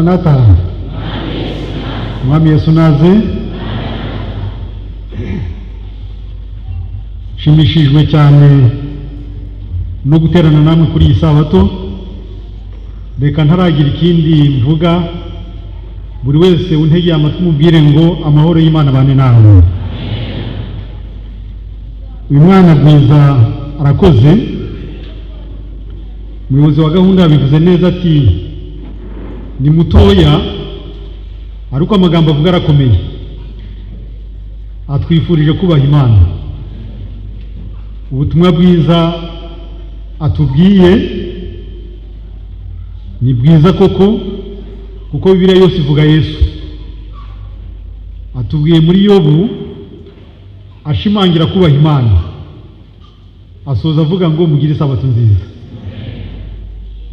Maranatha. Mwami Yesu naze. Shimishijwe cyane no guterana namwe kuri iyi sabato. Reka ntaragira ikindi mvuga, buri wese untegeye amatwi mubwire ngo amahoro y'Imana bane nawe. Uyu mwana Bwiza arakoze. Umuyobozi wa gahunda yabivuze neza ati ni mutoya ariko amagambo avuga arakomeye. Atwifurije kubaha Imana. Ubutumwa bwiza atubwiye ni bwiza koko, kuko Bibiliya yose ivuga Yesu. Atubwiye muri Yobu ashimangira kubaha Imana, asoza avuga ngo mugire isabato nziza.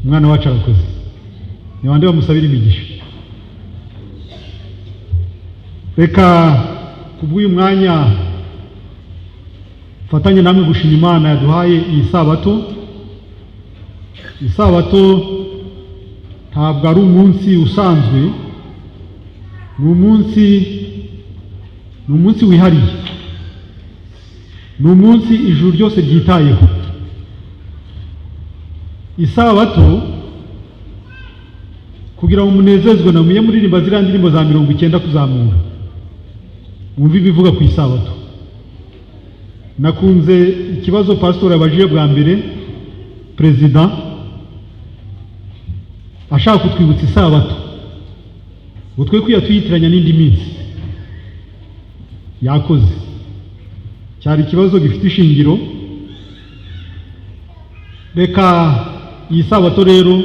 Umwana wacu arakoze, ni bande bamusabira imigisha. Reka kubw'uyu mwanya fatanye namwe gushima Imana yaduhaye iyi sabato. Isabato ntabwo ari umunsi usanzwe, ni umunsi wihariye, ni umunsi ijuru ryose ryitayeho. Isabato kugira ngo munezezwe na muye muririmba ziriya ndirimbo za 90 kuzamura, mwumve ibivuga ku isabato. Nakunze ikibazo pastor yabajije bwa mbere president ashaka kutwibutsa isabato, utwe kwiyitiranya n'indi minsi. Yakoze, cyari ikibazo gifite ishingiro. Reka iyi sabato rero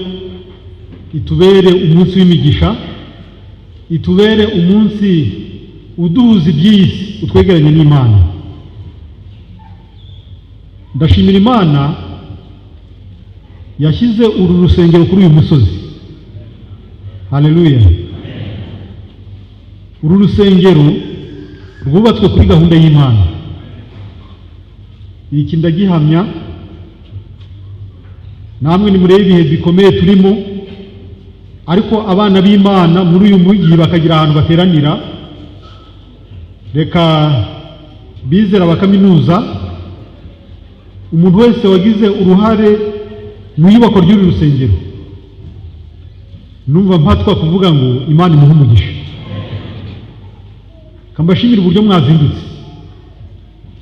itubere umunsi w'imigisha, itubere umunsi uduhuza iby'isi, utwegeranye n'Imana. Ndashimira Imana yashyize uru rusengero kuri uyu musozi. Haleluya. Uru rusengero rwubatswe kuri gahunda y'Imana. Iki ndagihamya, namwe ni murebe ibihe bikomeye turimo, ariko abana b'Imana muri uyu mujyi bakagira ahantu bateranira. Reka bizera bakaminuza, umuntu wese wagize uruhare mu iyubako ry'uru rusengero, numva mpatwa kuvuga ngo Imana imuhe umugisha. Kambashimira uburyo mwazindutse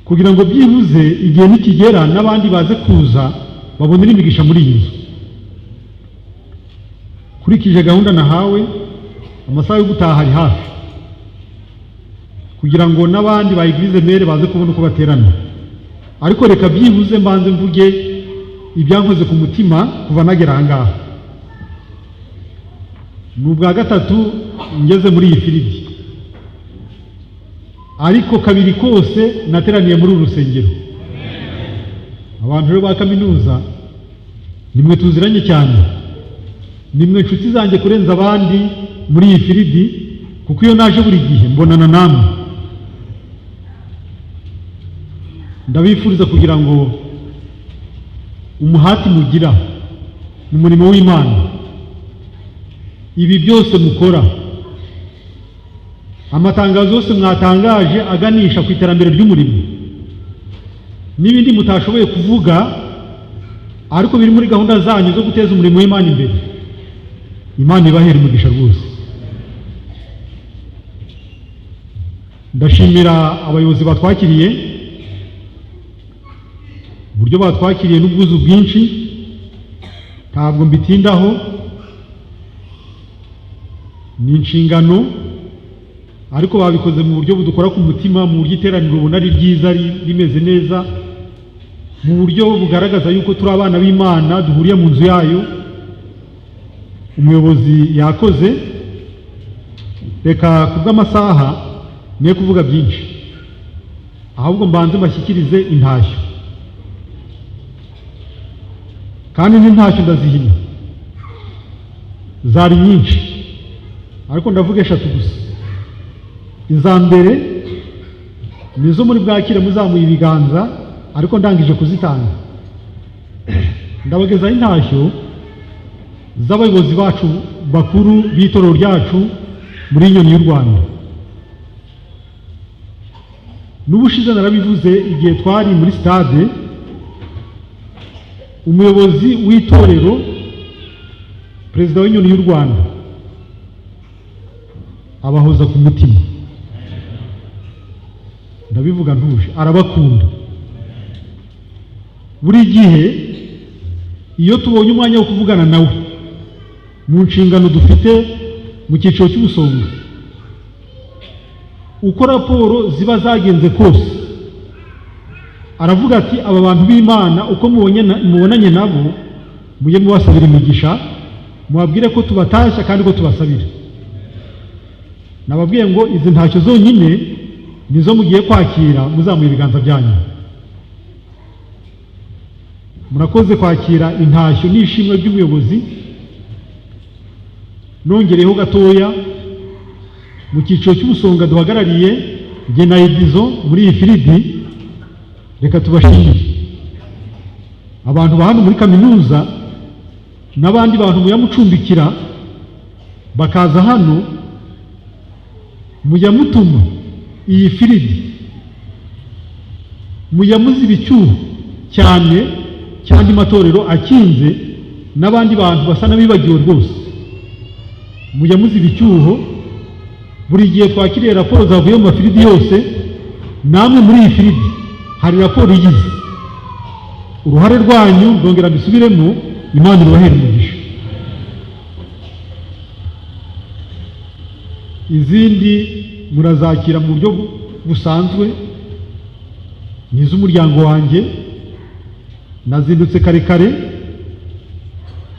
kugira ngo byibuze igihe nikigera n'abandi baze kuza babonera imigisha muri iyi nzu. Kurikije gahunda nahawe, amasaha yo gutaha ari hafi, kugira ngo n'abandi ba Eglise mere baze kubona uko baterana. Ariko reka byibuze mbanze mvuge ibyankoze ku mutima kuva nagera aha ngaha. N'ubwa gatatu ngeze muri iyi firidi, ariko kabiri kose nateraniye muri uru rusengero. Abantu rero ba kaminuza nimwe tuziranye cyane, nimwe inshuti zanjye kurenza abandi muri iyi firidi, kuko iyo naje buri gihe mbonana namwe. Ndabifuriza kugira ngo umuhati mugira mu murimo w'Imana, ibi byose mukora, amatangazo yose mwatangaje aganisha ku iterambere ry'umurimo, n'ibindi mutashoboye kuvuga ariko biri muri gahunda zanyu zo guteza umurimo w'Imana imbere, Imana ibahera umugisha rwose. Ndashimira abayobozi batwakiriye, uburyo batwakiriye n'ubwuzu bwinshi, ntabwo mbitindaho. Ni inshingano, ariko babikoze mu buryo budukora ku mutima, mu buryo iteraniro ubona ari ryiza, rimeze neza, mu buryo bugaragaza yuko turi abana b'Imana duhuriye mu nzu yayo. Umuyobozi yakoze. Reka kubw'amasaha niye kuvuga byinshi, ahubwo mbanze mbashyikirize intashyo, kandi n'intashyo ndazihina, zari nyinshi ariko ndavuga 3 gusa. Iza mbere nizo muri bwakire muzamuye ibiganza, ariko ndangije kuzitanga. Ndabagezaho intashyo z'abayobozi bacu bakuru b'itorero ryacu muri Inyoni y'u Rwanda. N'ubushize narabivuze igihe twari muri stade, umuyobozi w'itorero, perezida w'Inyoni y'u Rwanda, abahoza ku mutima. Ndabivuga ntuje, arabakunda. Buri gihe iyo tubonye umwanya wo kuvugana nawe mu nshingano dufite mu cyiciro cy'ubusonga, uko raporo ziba zagenze kose, aravuga ati aba bantu b'Imana uko mubonanye nabo mujye mubasabira imigisha, mubabwire ko tubatashya kandi ko tubasabira. Nababwiye ngo izi ntacyo zonyine nizo mugiye kwakira, muzamuye ibiganza byanyu. Murakoze kwakira intashyo n'ishimwe ry'ubuyobozi. Nongereho gatoya, mu cyiciro cy'ubusonga duhagarariye jye na Edizo muri iyi firidi, reka tubashimire abantu ba hano muri kaminuza n'abandi bantu muyamucumbikira bakaza hano, mujya mutuma iyi firidi, mujya muziba icyuho cyane cyandi matorero akinze n'abandi bantu basa n'abibagiwe rwose, mujya muziba icyuho. Buri gihe twakiriye raporo zavuye mu mafiridi yose, namwe muri iyi firidi hari raporo igize. Uruhare rwanyu ndongera mbisubiremo, Imana irubahere umugisha. Izindi murazakira mu buryo busanzwe, n'iz'umuryango wanjye. Nazindutse kare kare,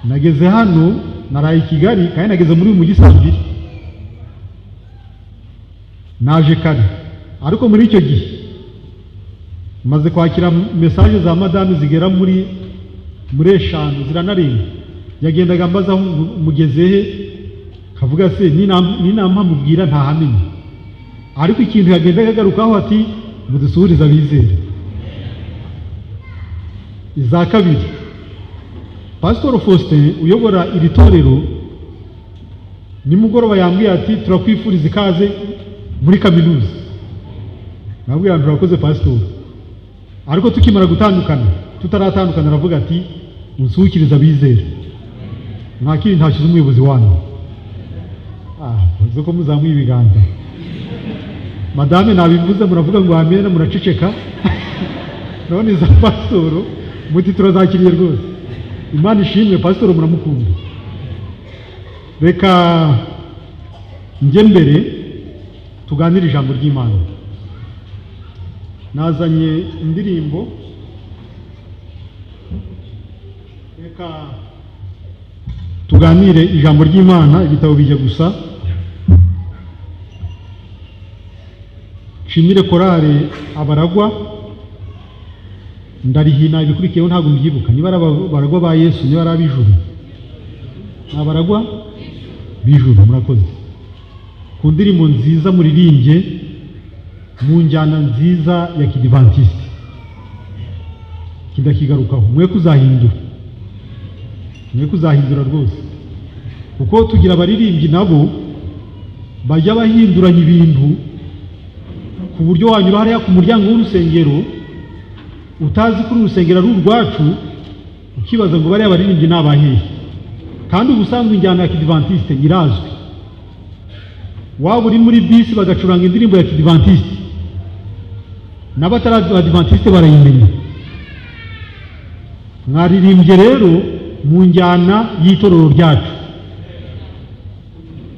nageze hano, naraye i Kigali kandi nageze muri uyu mujyi saa 2. Naje kare, ariko muri icyo gihe maze kwakira mesaje za madame zigera muri 5 ziranarenga. Yagendaga mbaza aho mugeze he, kavuga se n'inama mubwira ntahamenye, ariko ikintu yagendaga agarukaho ati mudusuhuriza abizera. Iza kabiri, Pastor Faustin uyobora iri torero nimugoroba yambwiye ati turakwifuriza ikaze muri kaminuza. Nabwiye turakoze Pastor, ariko tukimara gutandukana, tutaratandukana, aravuga ati unsuhukiriza abizera, mwakiri ntacyo z'umuyobozi wanyu. Uzi ko muzamuye ibiganza. Madame nabivuze muravuga ngo amena, muraceceka. None za Pastor muti turazakiriye rwose. Imana ishimwe, Pastor muramukunda. Reka njye mbere tuganire ijambo ry'Imana. Nazanye indirimbo, reka tuganire ijambo ry'Imana. Ibitabo bijya gusa. Nshimire korale Abaragwa, ndarihina ibikurikiyeho ntabwo mbyibuka, niba ari Abaragwa ba Yesu, niba ari ab'ijuru. Abaragwa b'ijuru, murakoze ku ndirimbo nziza muririmbye mu njyana nziza ya Kidivantiste, kidakigarukaho. Mwe kuzahindura rwose, kuko tugira abaririmbyi nabo bajya bahinduranya ibintu ku buryo wanyura hariya ku muryango w'urusengero utazi ko urusengero ari urwacu, ukibaza ngo bariya baririmbyi ni abahehe. Kandi ubusanzwe injyana ya Kidivantiste irazwi. Waba uri muri bisi bagacuranga indirimbo ya Kidivantiste, n'abatari Adventiste barayimenya. Mwaririmbye rero mu njyana y'itorero ryacu,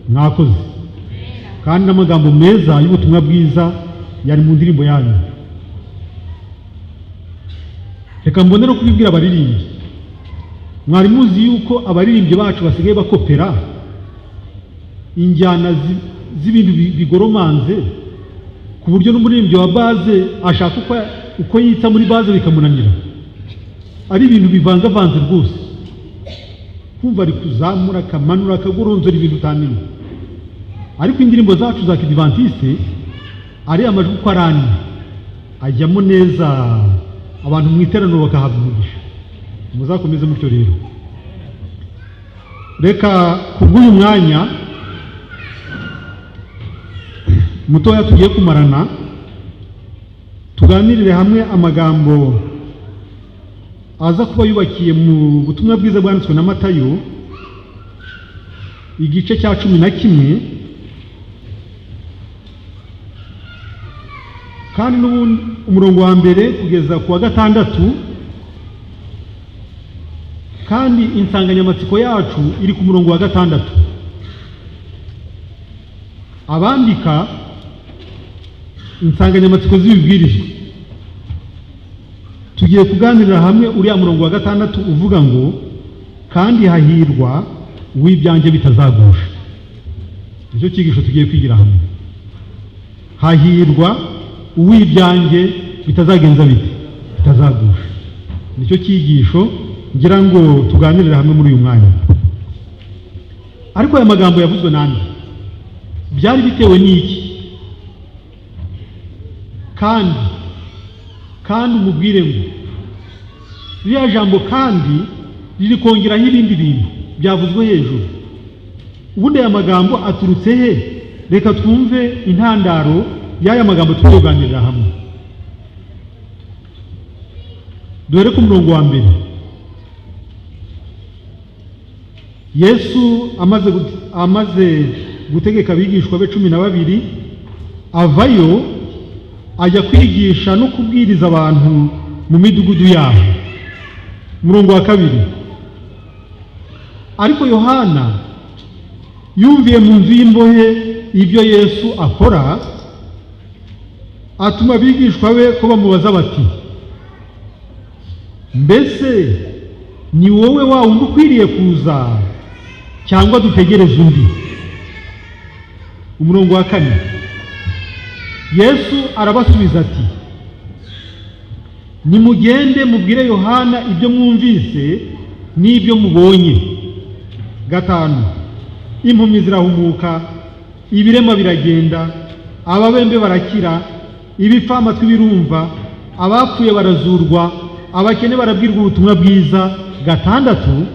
mwakoze, kandi n'amagambo meza y'ubutumwa bwiza yari mu ndirimbo yanyu. Reka mbonera kubibwira abaririmbyi, mwari muzi yuko abaririmbyi bacu basigaye bakopera injyana z'ibintu bigoromanze, ku buryo n'umuririmbyi wa baze ashaka uko yita muri baze bikamunanira. Ari ibintu bivangavanze rwose, kumva ari kuzamura akamanura akagoronzora ibintu utamenya. Ariko indirimbo zacu za Kidivantiste ari amajwi uko arani ajyamo neza, abantu mu iteraniro bakahabwa umugisha. Muzakomeze mutyo rero. reka kubw'uyu mwanya mutoya tugiye kumarana tuganirire hamwe amagambo aza kuba yubakiye mu butumwa bwiza bwanditswe na Matayo igice cya 11 kandi n'ubundi umurongo wa mbere kugeza ku wa gatandatu, kandi insanganyamatsiko yacu iri ku murongo wa gatandatu. Abandika insanganyamatsiko z'ibibwirijwe tugiye kuganirira hamwe uriya murongo wa gatandatu uvuga ngo kandi hahirwa uw'ibyanjye bitazagusha. Nicyo cyigisho tugiye kwigira hamwe. Hahirwa uw'ibyanjye bitazagenza bite, bitazagusha. Nicyo cyigisho ngira ngo tuganirire hamwe muri uyu mwanya. Ariko aya magambo yavuzwe nande? Byari bitewe n'iki? kandi umubwire ngo ririya jambo kandi riri kongeraho ibindi bintu byavuzwe hejuru. Ubundi aya magambo aturutse he? Reka twumve intandaro y'aya magambo tuganirira hamwe. Dore ku murongo wa mbere, Yesu amaze gutegeka abigishwa be 12 avayo ajya kwigisha no kubwiriza abantu mu midugudu yabo. Murongo wa kabiri, ariko Yohana yumviye mu nzu y'imbohe ibyo Yesu akora, atuma abigishwa be ko bamubaza bati, mbese ni wowe wa wundi ukwiriye kuza cyangwa dutegereze undi? Umurongo wa kane, Yesu arabasubiza ati, nimugende mubwire Yohana ibyo mwumvise n'ibyo mubonye. Gatanu, impumyi zirahumuka, ibirema biragenda, ababembe barakira, ibipfamatwi birumva, abapfuye barazurwa, abakene barabwirwa ubutumwa bwiza. Gatandatu,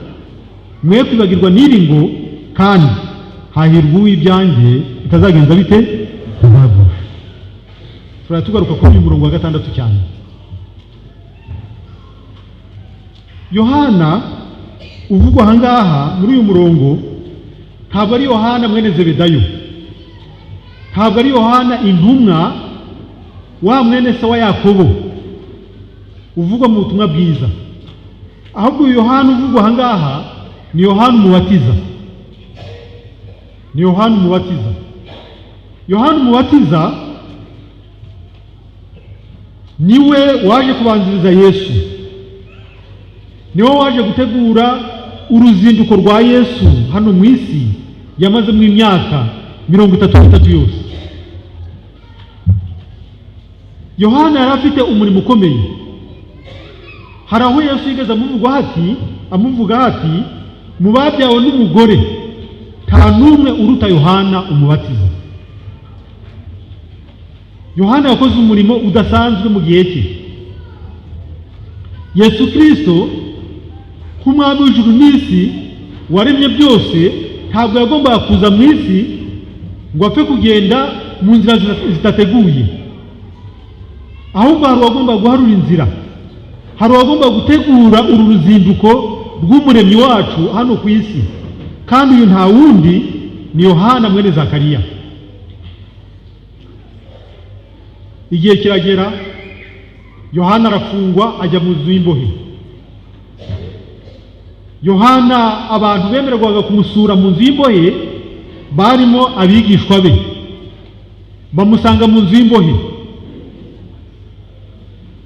mwe kwibagirwa n'iri ngo kandi hahirwa uw'ibyanjye bitazagenza bite, bitazagusha. Turatugaruka kuri uyu murongo wa gatandatu cyane. Yohana uvugwa ahangaha muri uyu murongo ntabwo ari Yohana mwene Zebedayo, ntabwo ari Yohana intumwa wa mwene se wa Yakobo uvugwa mu butumwa bwiza, ahubwo Yohana uvugwa ahangaha ni Yohana Umubatiza. Ni Yohana Umubatiza. Yohana Umubatiza niwe waje kubanziriza Yesu, niwe waje gutegura uruzinduko rwa Yesu hano mu isi yamaze mu imyaka 33 yose. Yohana yari afite umurimo ukomeye. Hari aho Yesu yigeze amuvuga hati mu babyawe n'umugore nta n'umwe uruta Yohana Umubatiza. Yohana yakoze umurimo udasanzwe mu gihe cye. Yesu Kristo nk'umwami w'ijuru n'isi waremye byose ntabwo yagombaga kuza mu isi ngo apfe kugenda mu nzira zitateguye, ahubwo hari uwagombaga guharura inzira, hari uwagombaga gutegura uru ruzinduko rw'umuremyi wacu hano ku isi, kandi uyu nta wundi ni Yohana mwene Zakariya. Igihe kiragera, Yohana arafungwa ajya mu nzu y'imbohe. Yohana abantu bemererwaga kumusura mu nzu y'imbohe barimo abigishwa be. Bamusanga mu nzu y'imbohe,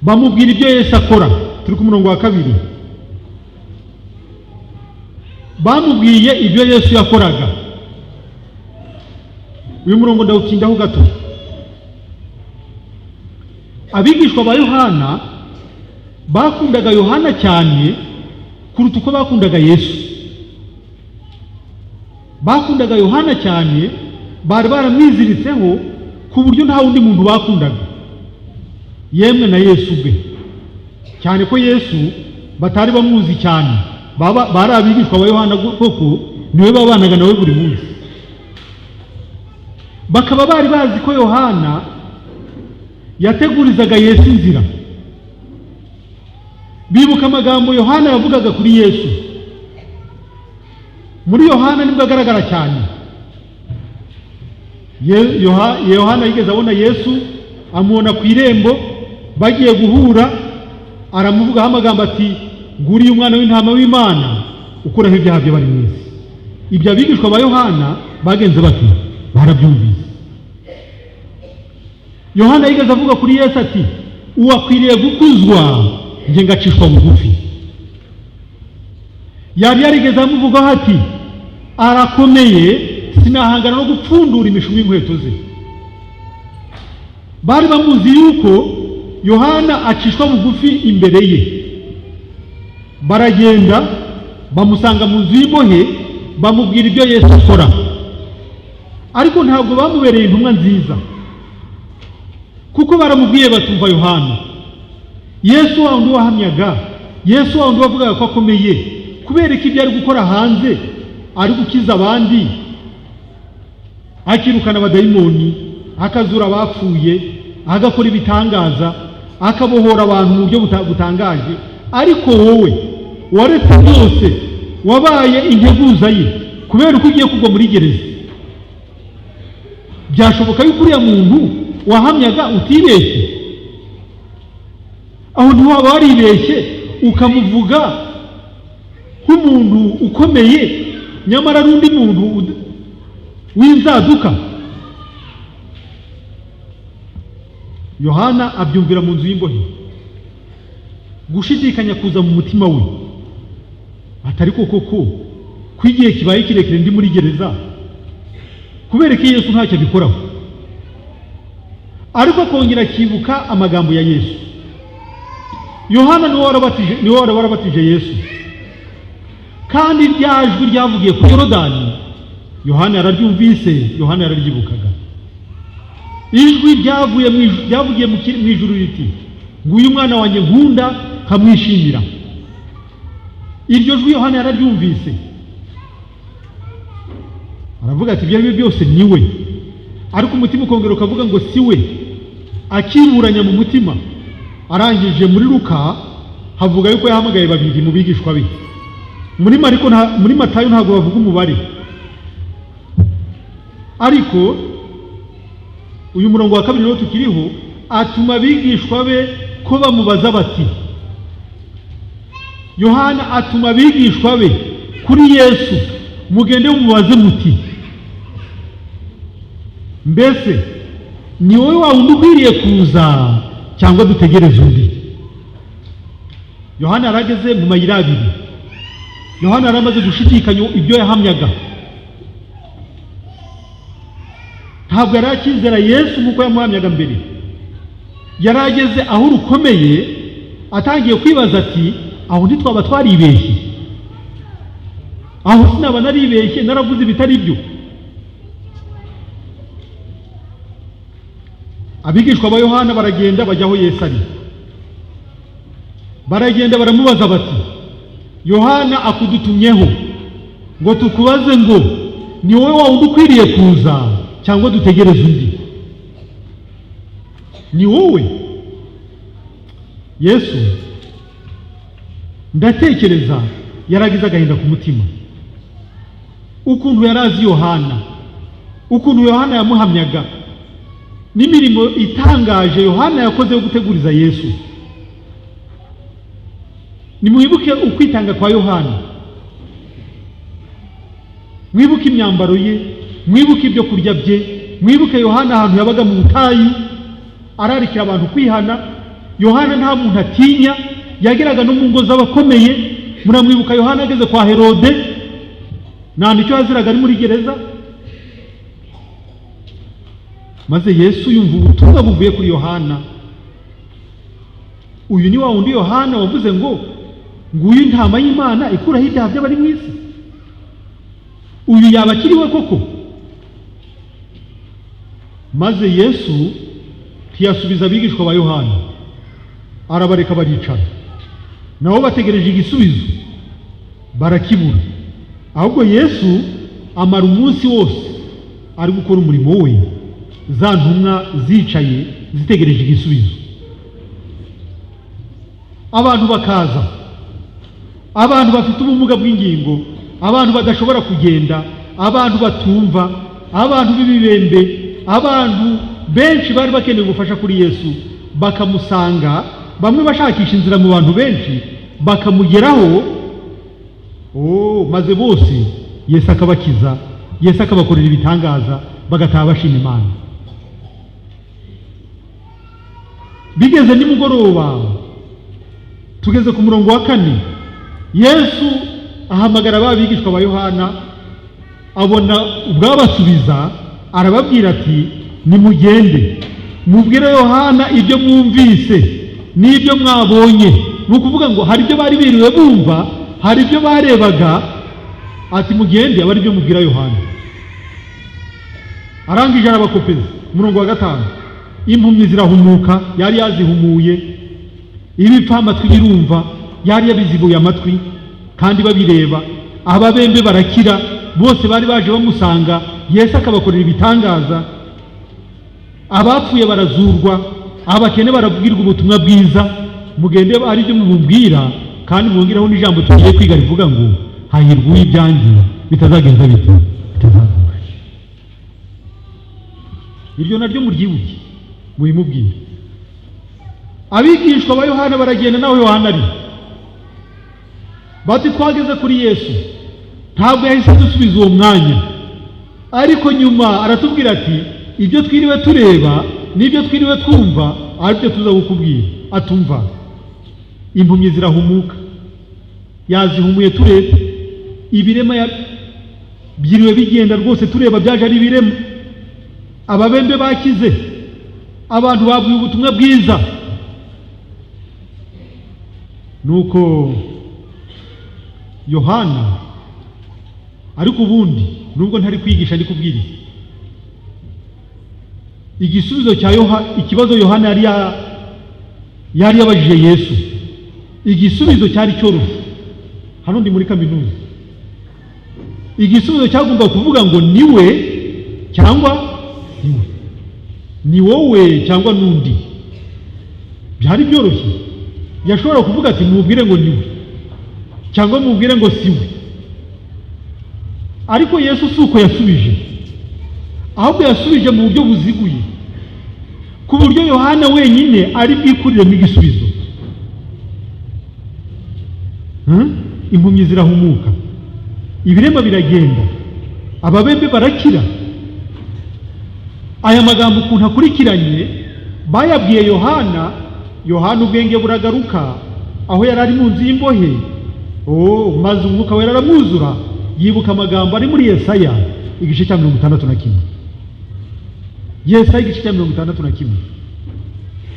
bamubwira ibyo Yesu akora. Turi ku murongo wa kabiri. Bamubwiye ibyo Yesu yakoraga. Uyu murongo ndawutindaho gato. Abigishwa ba Yohana bakundaga Yohana cyane kuruta uko bakundaga Yesu. Bakundaga Yohana cyane, bari baramwiziritseho ku buryo nta wundi muntu bakundaga, yemwe na Yesu ubwe, cyane ko Yesu batari bamuzi cyane. Bari abigishwa ba Yohana koko niwe babanaga nawe buri munsi. Bakaba bari bazi ko Yohana yategurizaga Yesu inzira. Bibuka amagambo Yohana yavugaga kuri Yesu. Muri Yohana nibwo agaragara cyane. Yohana yigeze abona Yesu, amubona ku irembo, bagiye guhura, aramuvugaho amagambo ati, nguriye umwana w'intama w'Imana ukuraho ibyaha by'abari mu isi. Ibyo abigishwa ba Yohana bagenze bati, barabyumvise. Yohana yigeze avuga kuri Yesu ati, uwakwiriye gukuzwa nge ngacishwa bugufi. Yari yarigeze amuvugaho ati, arakomeye, sinahangana no gupfundura imishumi y'inkweto ze. Bari bamuzi yuko Yohana acishwa bugufi imbere ye. Baragenda bamusanga mu nzu y'imbohe, bamubwira ibyo Yesu akora. Ariko ntabwo bamubereye intumwa nziza, kuko baramubwiye batumva Yohana. Yesu wa wundi wahamyaga, Yesu wa wundi wavugaga ko akomeye, kubera ko ibyo ari gukora hanze ari gukiza abandi, akirukana abadayimoni, akazura abapfuye, agakora ibitangaza, akabohora abantu mu buryo butangaje. Ariko wowe waretse byose, wabaye integuza ye kubera ko ugiye kugwa muri gereza. Byashoboka yuko uriya muntu wahamyaga utibeshye? Aho ntiwaba waribeshye ukamuvuga nk'umuntu ukomeye, nyamara n'undi muntu w'inzaduka. Yohana abyumvira mu nzu y'imbohe, gushidikanya kuza mu mutima we, atari koko ko igihe kibaye kirekire ndi muri gereza, kubera ko Yesu ntacyo abikoraho. Ariko akongera akibuka amagambo ya Yesu. Yohana niwe warabatije Yesu, kandi rya jwi ryavugiye ku Yorodani Yohana yararyumvise, Yohana yararyibukaga. Ijwi ryavugiye mu ijuru riti, nguyu umwana wanjye nkunda nkamwishimira. Iryo jwi Yohana yararyumvise, aravuga ati ibyo byose ni we. Ariko umutima ukongera ukavuga ngo si we. Akiburanya mu mutima, arangije muri Luka havuga yuko yahamagaye babiri mu bigishwa be. Muri Matayo ntabwo bavuga umubare. Ariko uyu murongo wa kabiri niwo tukiriho, atuma abigishwa be ko bamubaza bati, Yohana atuma abigishwa be kuri Yesu, mugende mumubaze muti, mbese ni wowe wa wundi ukwiriye kuza cyangwa dutegereze undi? Yohana yarageze mu mayira abiri. Yohana yaramaze gushidikanya ibyo yahamyaga. Ntabwo yari akizera Yesu nk'uko yamuhamyaga mbere. Yarageze aho rukomeye, atangiye kwibaza ati, aho ntitwaba twaribeshye? Aho sinaba naribeshye, naravuze ibitari byo? Abigishwa ba Yohana baragenda bajya aho Yesu ari. Baragenda baramubaza bati, Yohana akudutumyeho ngo tukubaze ngo ni wowe wa wundi ukwiriye kuza cyangwa dutegereze undi? Ni wowe? Yesu ndatekereza yaragize agahinda ku mutima, ukuntu yarazi Yohana, ukuntu Yohana yamuhamyaga, n'imirimo itangaje Yohana yakoze yo guteguriza Yesu. Nimwibuke ukwitanga kwa Yohana, mwibuke imyambaro ye, mwibuke ibyo kurya bye, mwibuke Yohana ahantu yabaga mu butayu ararikira abantu kwihana. Yohana nta muntu atinya, yageraga no mu ngo z'abakomeye. Muramwibuka Yohana ageze kwa Herode, nta nicyo yaziraga ari muri gereza. Maze Yesu yumva ubutumwa buvuye kuri Yohana. Uyu ni wa wundi Yohana wavuze ngo nguyu intama y'Imana ikuraho ibyaha by'abari mu isi. Uyu yaba akiriwe koko? Maze Yesu ntiyasubiza abigishwa ba Yohana, arabareka baricara. Nabo bategereje igisubizo, barakibura. ahubwo Yesu amara umunsi wose ari gukora umurimo we, za ntumwa zicaye zitegereje igisubizo. Abantu bakaza, abantu bafite ubumuga bw'ingingo, abantu badashobora kugenda, abantu batumva, abantu b'ibibembe, abantu benshi bari bakeneye ubufasha kuri Yesu, bakamusanga, bamwe bashakisha inzira mu bantu benshi, bakamugeraho, maze bose Yesu akabakiza, Yesu akabakorera ibitangaza, bagataha bashima Imana. Bigeze nimugoroba, tugeze ku murongo wa 4, Yesu ahamagara babigishwa ba Yohana, abona ubwabasubiza, arababwira ati nimugende mubwire Yohana ibyo mwumvise n'ibyo mwabonye. Ni ukuvuga ngo hari ibyo bari biriwe bumva, hari ibyo barebaga, ati mugende abari byo mubwira Yohana. Arangije arabakopeza. Umurongo wa 5, impumyi zirahumuka, yari yazihumuye, ibipfa amatwi birumva, yari yabizibuye amatwi kandi babireba, ababembe barakira, bose bari baje bamusanga, Yesu akabakorera ibitangaza, abapfuye barazurwa, abakene barabwirwa ubutumwa bwiza. Mugende ari byo mubwira, kandi mwongeraho n'ijambo tugiye kwiga rivuga ngo hahirwa uw'ibyanjye bitazagenza bite, bitazagusha. Iryo naryo muryibuke mubimubwire. Abigishwa ba Yohana baragenda, nawe Yohana ari bati twageze kuri Yesu, ntabwo yahise dusubiza uwo mwanya, ariko nyuma aratubwira ati ibyo twiriwe tureba n'ibyo twiriwe twumva aribyo tuza kukubwira. Atumva, impumyi zirahumuka, yazihumuye tureba, ibirema byiriwe bigenda rwose tureba, byaje ari ibirema, ababembe bakize, abantu babwiye ubutumwa bwiza. Nuko Yohana, ariko ubundi nubwo ntari kwigisha ndi kubwiriza, igisubizo cya ikibazo Yohana yari yabajije Yesu, igisubizo cyari cyoroshye. Hano ndi muri kaminuza, igisubizo cyagomba kuvuga ngo niwe cyangwa siwe, ni wowe cyangwa nundi. Byari byoroshye, yashobora kuvuga ati mubwire ngo niwe cyangwa mubwire ngo siwe. Ariko Yesu suko yasubije, ahubwo yasubije mu buryo buziguye, ku buryo Yohana wenyine ari bwikurire mu igisubizo. Impumyi zirahumuka, ibirema biragenda, ababembe barakira. Aya magambo ukuntu akurikiranye bayabwiye Yohana, Yohana ubwenge buragaruka, aho yari ari mu nzu y'imbohe. Maze umwuka wera aramwuzura, yibuka amagambo ari muri Yesaya igice cya 61. Yesaya igice cya 61.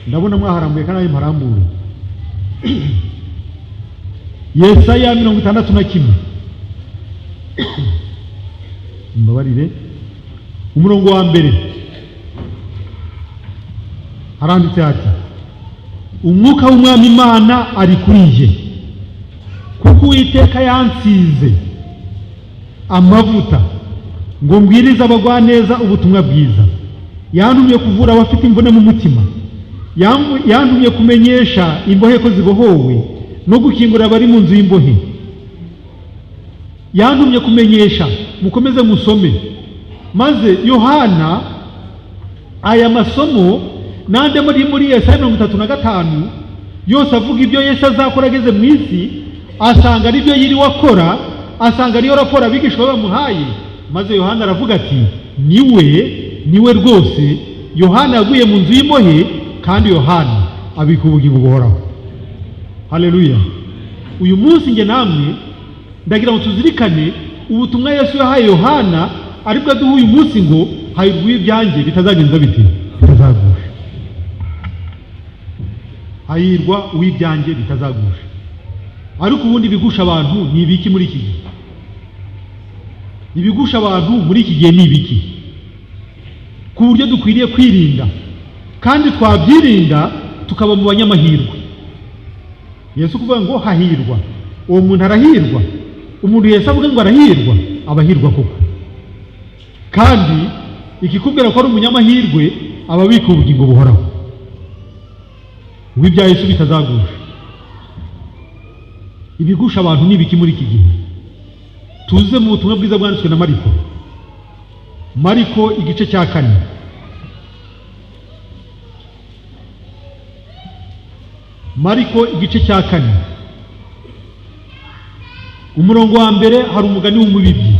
Ndabona mwaharambuye kandi mparambuye. Yesaya 61. Mbabarire, umurongo wa mbere haranditse ati umwuka w'Umwami Imana ari kuri je, kuko Uwiteka yansize amavuta ngo mbwirize abagwaneza ubutumwa bwiza, yantumye kuvura abafite imvune mu mutima, yantumye kumenyesha imbohe ko zibohowe no gukingura abari mu nzu y'imbohe, yantumye kumenyesha. Mukomeze musome. Maze Yohana aya masomo nande muri Yesaya 35 yose avuga ibyo Yesu azakora ageze mu isi, asanga ari byo yiri wakora, asanga ariyo raporo abigishwa bamuhaye. Maze Yohana aravuga ati niwe rwose. Yohana yaguye mu nzu y'imbohe, kandi Yohana abika ubugingo buhoraho. Haleluya. Uyu munsi nge namwe ndagira ngo tuzirikane ubutumwa Yesu yahaye Yohana, aribwo aduha uyu munsi ngo hahirwa uw'ibyanjye bitazagenza bite, bitazagusha. Hahirwa uw'ibyanjye bitazagusha. Ariko ubundi bigusha abantu ni ibiki muri iki gihe? Ibigusha abantu muri iki gihe ni ibiki? Ku buryo dukwiriye kwirinda, kandi twabyirinda tukaba mu banyamahirwe. Yesu kuvuga ngo hahirwa, uwo muntu arahirwa. umuntu Yesu avuga ngo arahirwa, abahirwa koko, kandi ikikubwira ko ari umunyamahirwe aba abika ubugingo buhoraho. Ibya Yesu bitazagusha. Ibigusha abantu ni ibiki muri iki gihe? Tuze mu butumwa bwiza bwanditswe na Mariko igice cya 4. Mariko igice cya 4 umurongo wa mbere hari umugani w'umubibyi.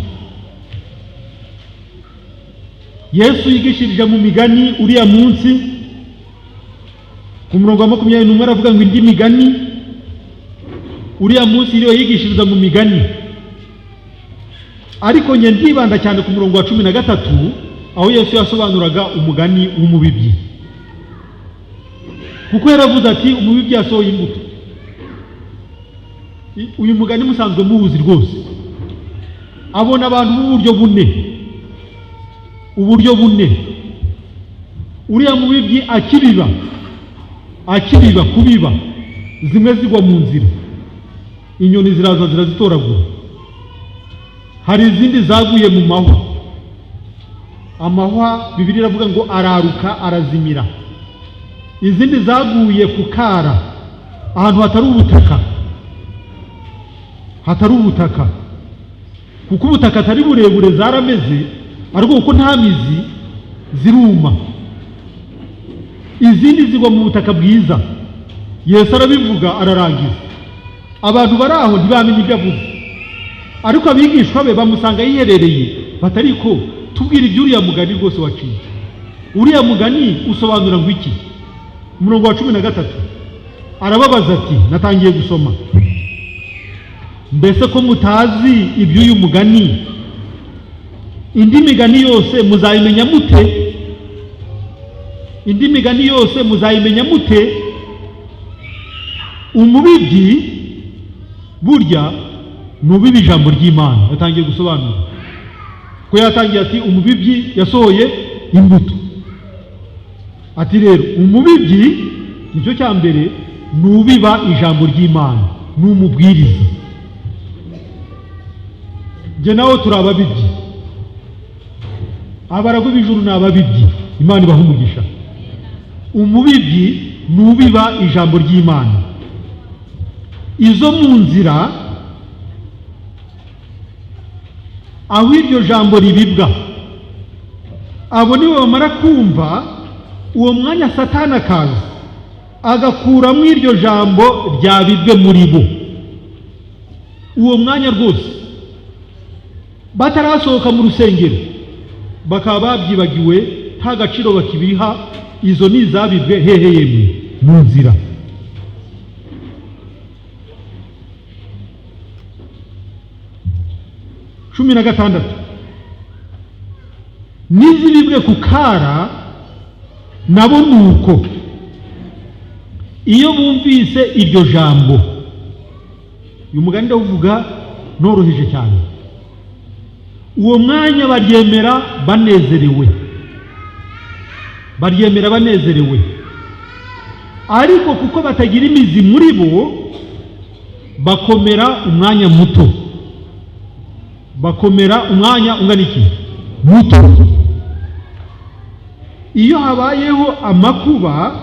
Yesu yigishirije mu migani uriya munsi ku murongo wa 21 aravuga ngo indi migani. Uriya munsi iriyo yigishiriza mu migani, ariko nge ndibanda cyane ku murongo wa 13 aho Yesu yasobanuraga umugani w'umubibyi, kuko yaravuze ati umubibyi yasohoye imbuto. Uyu mugani musanzwe muwuzi rwose. Abona abantu uburyo bune. Uriya mubibyi akiriba kubiba, zimwe zigwa mu nzira, inyoni ziraza zirazitoragura. Hari izindi zaguye mu mahwa. Amahwa Bibiliya iravuga ngo araruka arazimira. Izindi zaguye ku kara, ahantu hatari ubutaka, kuko ubutaka atari burebure zarameze, ariko kuko nta mizi ziruma. Izindi zigwa mu butaka bwiza. Yesu arabivuga ararangiza. Abantu bari aho ntibamenye ibyo avuze, ariko abigishwa be bamusanga yiherereye, batariko tubwira iby'uriya mugani rwose waciye. Uriya mugani usobanura ngo iki? Umurongo wa 13 arababaza ati, natangiye gusoma, mbese ko mutazi iby'uyu mugani, indi migani yose muzayimenya mute? Indi migani yose muzayimenya mute? Umubibyi burya nubiba ijambo ry'Imana. Yatangiye gusobanura ko yatangiye ati umubibyi yasohoye imbuto. Ati rero umubibyi nicyo cya mbere, nubiba ijambo ry'Imana, numubwiriza. Je nawe turababibyi, abaragwa b'ijuru n'ababibyi, Imana ibaha umugisha. Umubibyi nubiba ijambo ry'Imana. Izo mu nzira aho iryo jambo ribibwa, abo nibo bamara kumva, uwo mwanya Satani akaza agakuramo iryo jambo ryabibwe muri bo. Uwo mwanya rwose batarasohoka mu rusengero bakaba babyibagiwe, nta gaciro bakibiha. Izo ni izabibwe hehe yemwe? Mu nzira. Cumi na gatandatu, n'izibibwe ku kara nabo nuko, iyo bumvise iryo jambo. Uyu mugani ndawuvuga noroheje cyane. Uwo mwanya baryemera banezerewe, ariko kuko batagira imizi muri bo, bakomera umwanya muto. Bakomera umwanya ungana iki? Muto. Iyo habayeho amakuba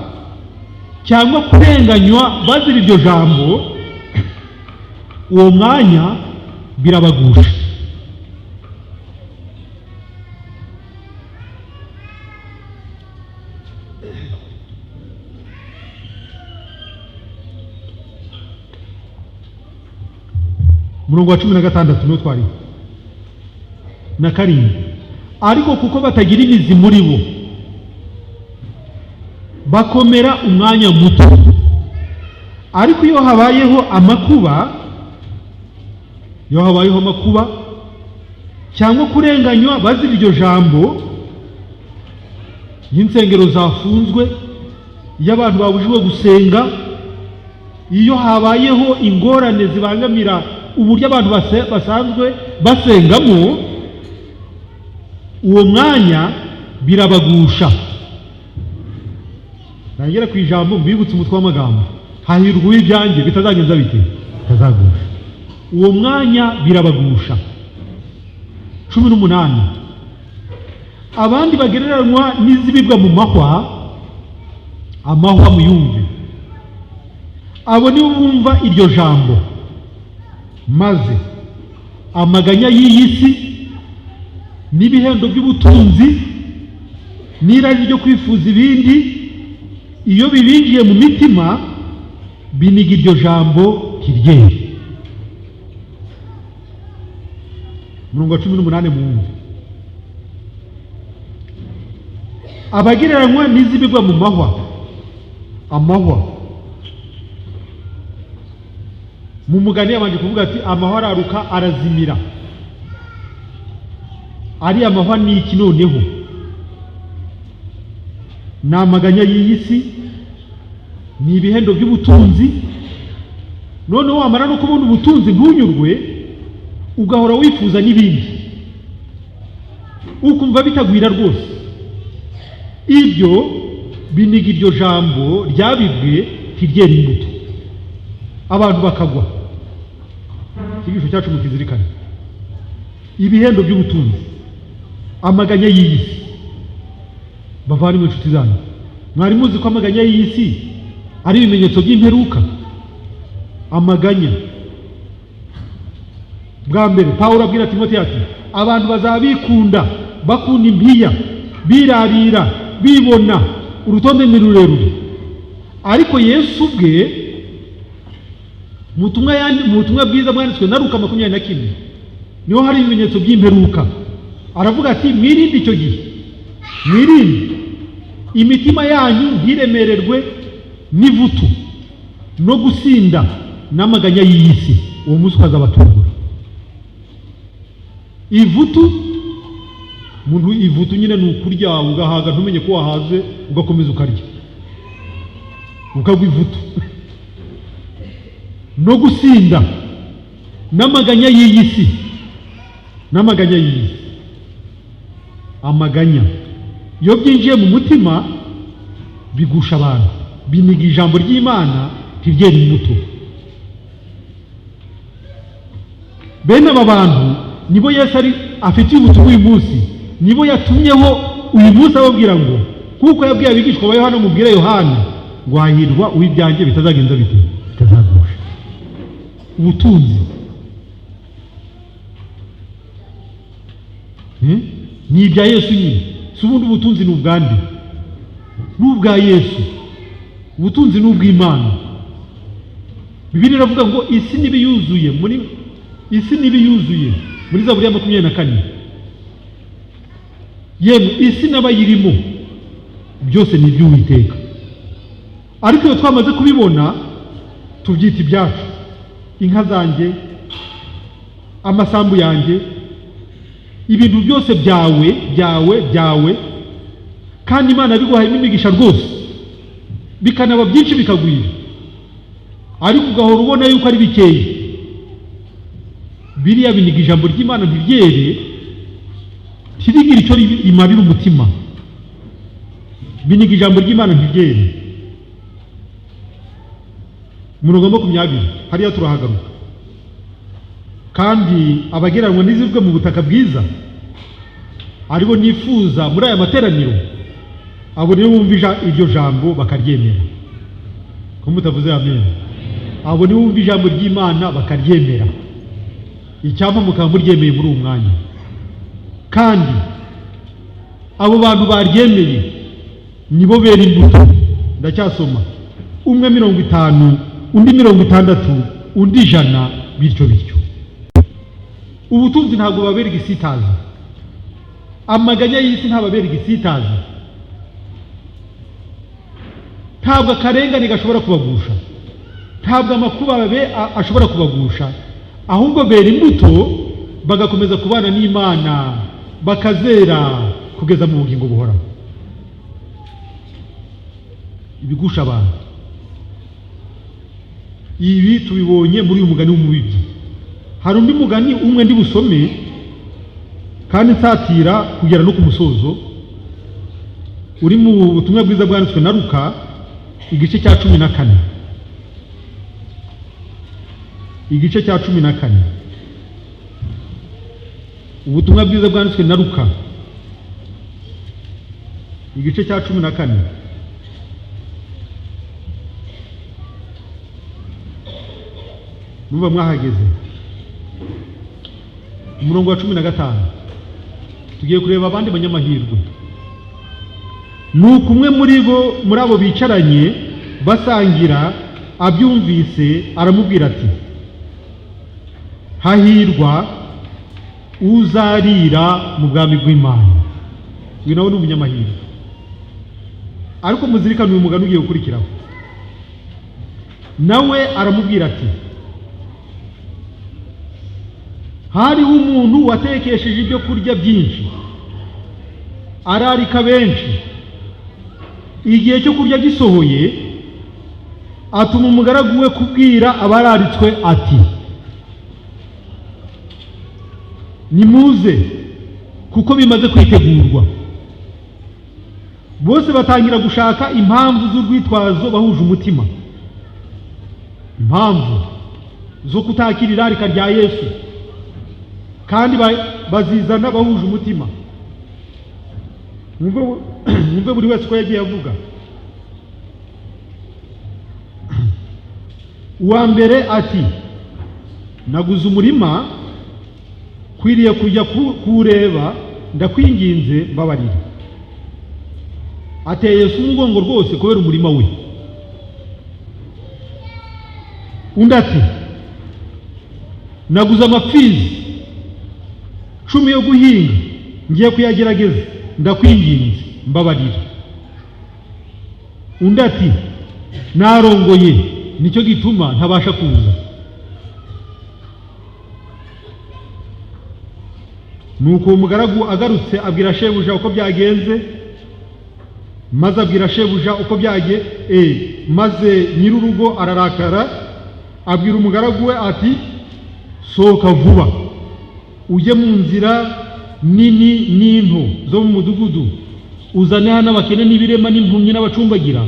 cyangwa kurenganywa bazira iryo jambo, uwo mwanya birabagusha. Murongo wa 16 no twari na 7. Ariko kuko batagira imizi muri bo, bakomera umwanya muto. Ariko iyo habayeho amakuba, cyangwa kurenganywa bazira iryo jambo, y'insengero zafunzwe, iyo abantu babujijwe gusenga, iyo habayeho ingorane zibangamira uburyo abantu basanzwe basengamo, uwo mwanya birabagusha. Nangera ku ijambo mbibutse umutwe w'amagambo, hahirwa ibyanjye bitazagenza bite? Bitazagusha. uwo mwanya birabagusha. 18 abandi bagereranywa n'izibibwa mu mahwa, amahwa muyumve, abo ni bumva iryo jambo maze amaganya y'iyi si n'ibihendo by'ubutunzi n'irari ryo kwifuza ibindi iyo bibinjiye mu mitima biniga iryo jambo kiryera. 18 mwumve, abagereranywa n'izibigwa mu mahwa, amahwa mu mugani yabanje kuvuga ati amahwa araruka arazimira. Ari amahwa ni iki noneho? Ni amaganya y'iyi si, ni ibihendo by'ubutunzi. Noneho wamara no kubona ubutunzi ntunyurwe, ugahora wifuza n'ibindi, ukumva bitagwira rwose. Ibyo biniga iryo jambo ryabibwe kiryera imbuto, abantu bakagwa. Ikigisho cyacu mukizirikane, ibihendo by'ubutunzi, amaganya y'iyi si. Bavandimwe inshuti zanyu, mwari muzi ko amaganya y'iyi si ari ibimenyetso by'imperuka? Amaganya, bwa mbere Pawulo abwira Timoteyo ati abantu bazabikunda, bakunda impiya, birarira, bibona. Urutonde ni rurerure, ariko Yesu ubwe mu butumwa bwiza bwanditswe na Luka 21 niho hari ibimenyetso by'imperuka. Aravuga ati mwirinde icyo gihe, mwirinde imitima yanyu ntiremererwe n'ivutu no gusinda n'amaganya y'iyi si, uwo munsi ukazabatungura. Ivutu, muntu ivutu nyine ni ukurya ugahaga ntumenye ko wahaze ugakomeza ukarya, ukagwa ivutu. No gusinda n'amaganya y'iyi si, n'amaganya y'iyi si. Amaganya iyo byinjiye mu mutima bigusha abantu, biniga ijambo ry'Imana kiryera imbuto. Bene aba bantu nibo Yesu afitiye ubutumwa uyu munsi, nibo yatumyeho uyu munsi ababwira ngo kuko yabwiye abigishwa ba Yohana, mubwire Yohana ngo hahirwa uw'ibyanjye bitazagenza bite, bitazagusha. Ubutunzi ni ibya Yesu nyine, si ubundi ubutunzi ni ubwande, ni ubwa Yesu. Ubutunzi ni ubw'Imana. Bibiliya iravuga ngo isi n'ibiyuzuye muri Zaburi ya 24, yemwe isi n'abayirimo byose ni iby'Uwiteka. Ariko iyo twamaze kubibona tubyita ibyacu, inka zanjye, amasambu yanjye, ibintu byose byawe, kandi Imana biguhaye n'imigisha rwose, bikanaba byinshi bikagwira, ariko ugahora ubona yuko ari bikeya. Biriya biniga ijambo ry'Imana ntiryere, ntirigira icyo rimarira umutima. Biniga ijambo ry'Imana ntiryere. 20 hariya turahagaruka. Kandi abageranwa n'izibwe mu butaka bwiza aribo nifuza muri aya materaniro, abo nibo bumva iryo jambo bakaryemera. Ko mutavuze amen? Abo nibo bumva ijambo ry'Imana bakaryemera. Icyampa mukaba muryemeye muri uwo mwanya. Kandi abo bantu baryemeye nibo bera imbuto. Ndacyasoma, umwe 50, undi 60, undi 100, bityo. Ubutunzi ntabwo babera igisitaza, amaganya y'isi ntababera igisitaza, ntabwo akarengane gashobora kubagusha, ntabwo amakuba ashobora kubagusha, ahubwo bera imbuto bagakomeza kubana n'Imana, bakazera kugeza mu bugingo buhoraho. Ibigusha abantu ibi tubibonye muri uyu mugani w'umubibyi. Hari undi mugani umwe ndi busome kandi nsatira kugera no ku musozo, uri mu butumwa bwiza bwanditswe na Luka igice cya 14. igice cya 14. Ubutumwa bwiza bwanditswe na Luka igice cya 14. Numva mwahageze umurongo wa 15. Tugiye kureba abandi banyamahirwe. Nuko umwe muri abo bicaranye basangira abyumvise aramubwira ati, hahirwa uzarira mu bwami bw'Imana. Uyu nawe ni umunyamahirwe. Ariko muzirikane uyu mugani ugiye gukurikiraho. Nawe aramubwira ati, hariho umuntu watekesheje ibyo kurya byinshi ararika benshi. Igihe cyo kurya gisohoye, atuma umugaragu we kubwira abararitswe ati, nimuze kuko bimaze kwitegurwa. Bose batangira gushaka impamvu z'urwitwazo bahuje umutima, impamvu zo kutakira irarika rya Yesu, kandi bazizana bahuje umutima. Mwumve buri wese ko yagiye avuga. Uwa mbere ati, naguze umurima, kwiriye kujya kuwureba, ndakwinginze mbabarira. Ateye Yesu umugongo rwose kubera umurima we. Undi ati, naguze amapfizi 10 yo guhinga, ngiye kuyagerageza, ndakwinginze mbabarira. Undi ati, narongoye, nicyo gituma ntabasha kuza. Nuko umugaragu agarutse abwira shebuja uko byagenze, maze abwira shebuja uko maze nyir'urugo ararakara, abwira umugaragu we ati, sohoka vuba ujye mu nzira nini n'into zo mu mudugudu, uzane hano abakene n'ibirema n'impumyi n'abacumbagira.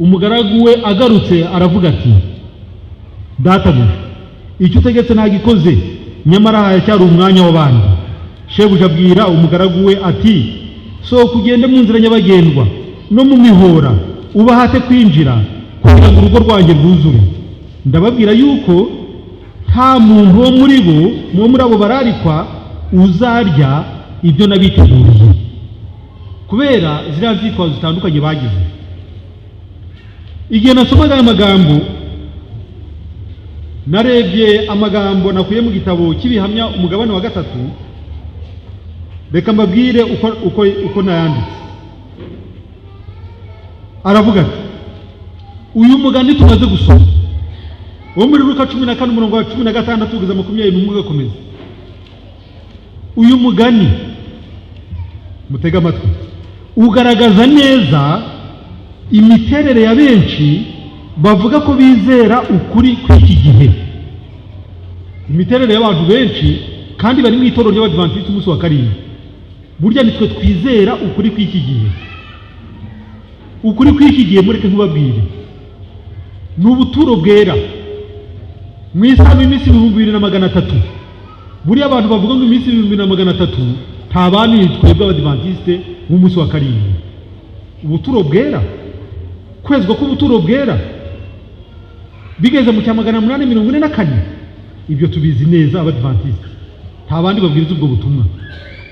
Umugaragu we agarutse aravuga ati, databuja, icyo utegetse nagikoze, nyamara haracyari umwanya w'abandi. Shebuja abwira umugaragu we ati, sohoka ugende mu nzira nyabagendwa no mu mihora, ubahate kwinjira kugira ngo urugo rwanjye rwuzure. Ndababwira yuko nta muntu wo muri abo bararikwa uzarya ibyo nabiteguriye, kubera ziriya nzitwazo zitandukanye bagize. Igihe nasomaga aya magambo, narebye amagambo nakuye mu gitabo cy'ibihamya umugabane wa 3. Reka mbabwire uko nayanditse. Aravuga ati, uyu mugani tumaze gusoma wo muri Luka 14 umurongo wa 16 kugeza 21 ugakomeza. Uyu mugani, mutega amatwi, ugaragaza neza imiterere ya benshi bavuga ko bizera ukuri kw'iki gihe. Imiterere y'abantu benshi kandi bari mu itorero ry'Abadiventiste umunsi wa 7. Burya nitwe twizera ukuri kw'iki gihe. Ukuri kw'iki gihe mureke nkubabwire, ni ubuturo bwera mu isaha iminsi 2300. Buriya abantu bavuga ngo iminsi 2300 nta bandi twebwe Abadiventiste b'umunsi wa 7. Ubuturo bwera, kwezwa k'ubuturo bwera bigeze mu 844. Ibyo tubizi neza Abadiventiste, nta bandi babwiriza ubwo butumwa.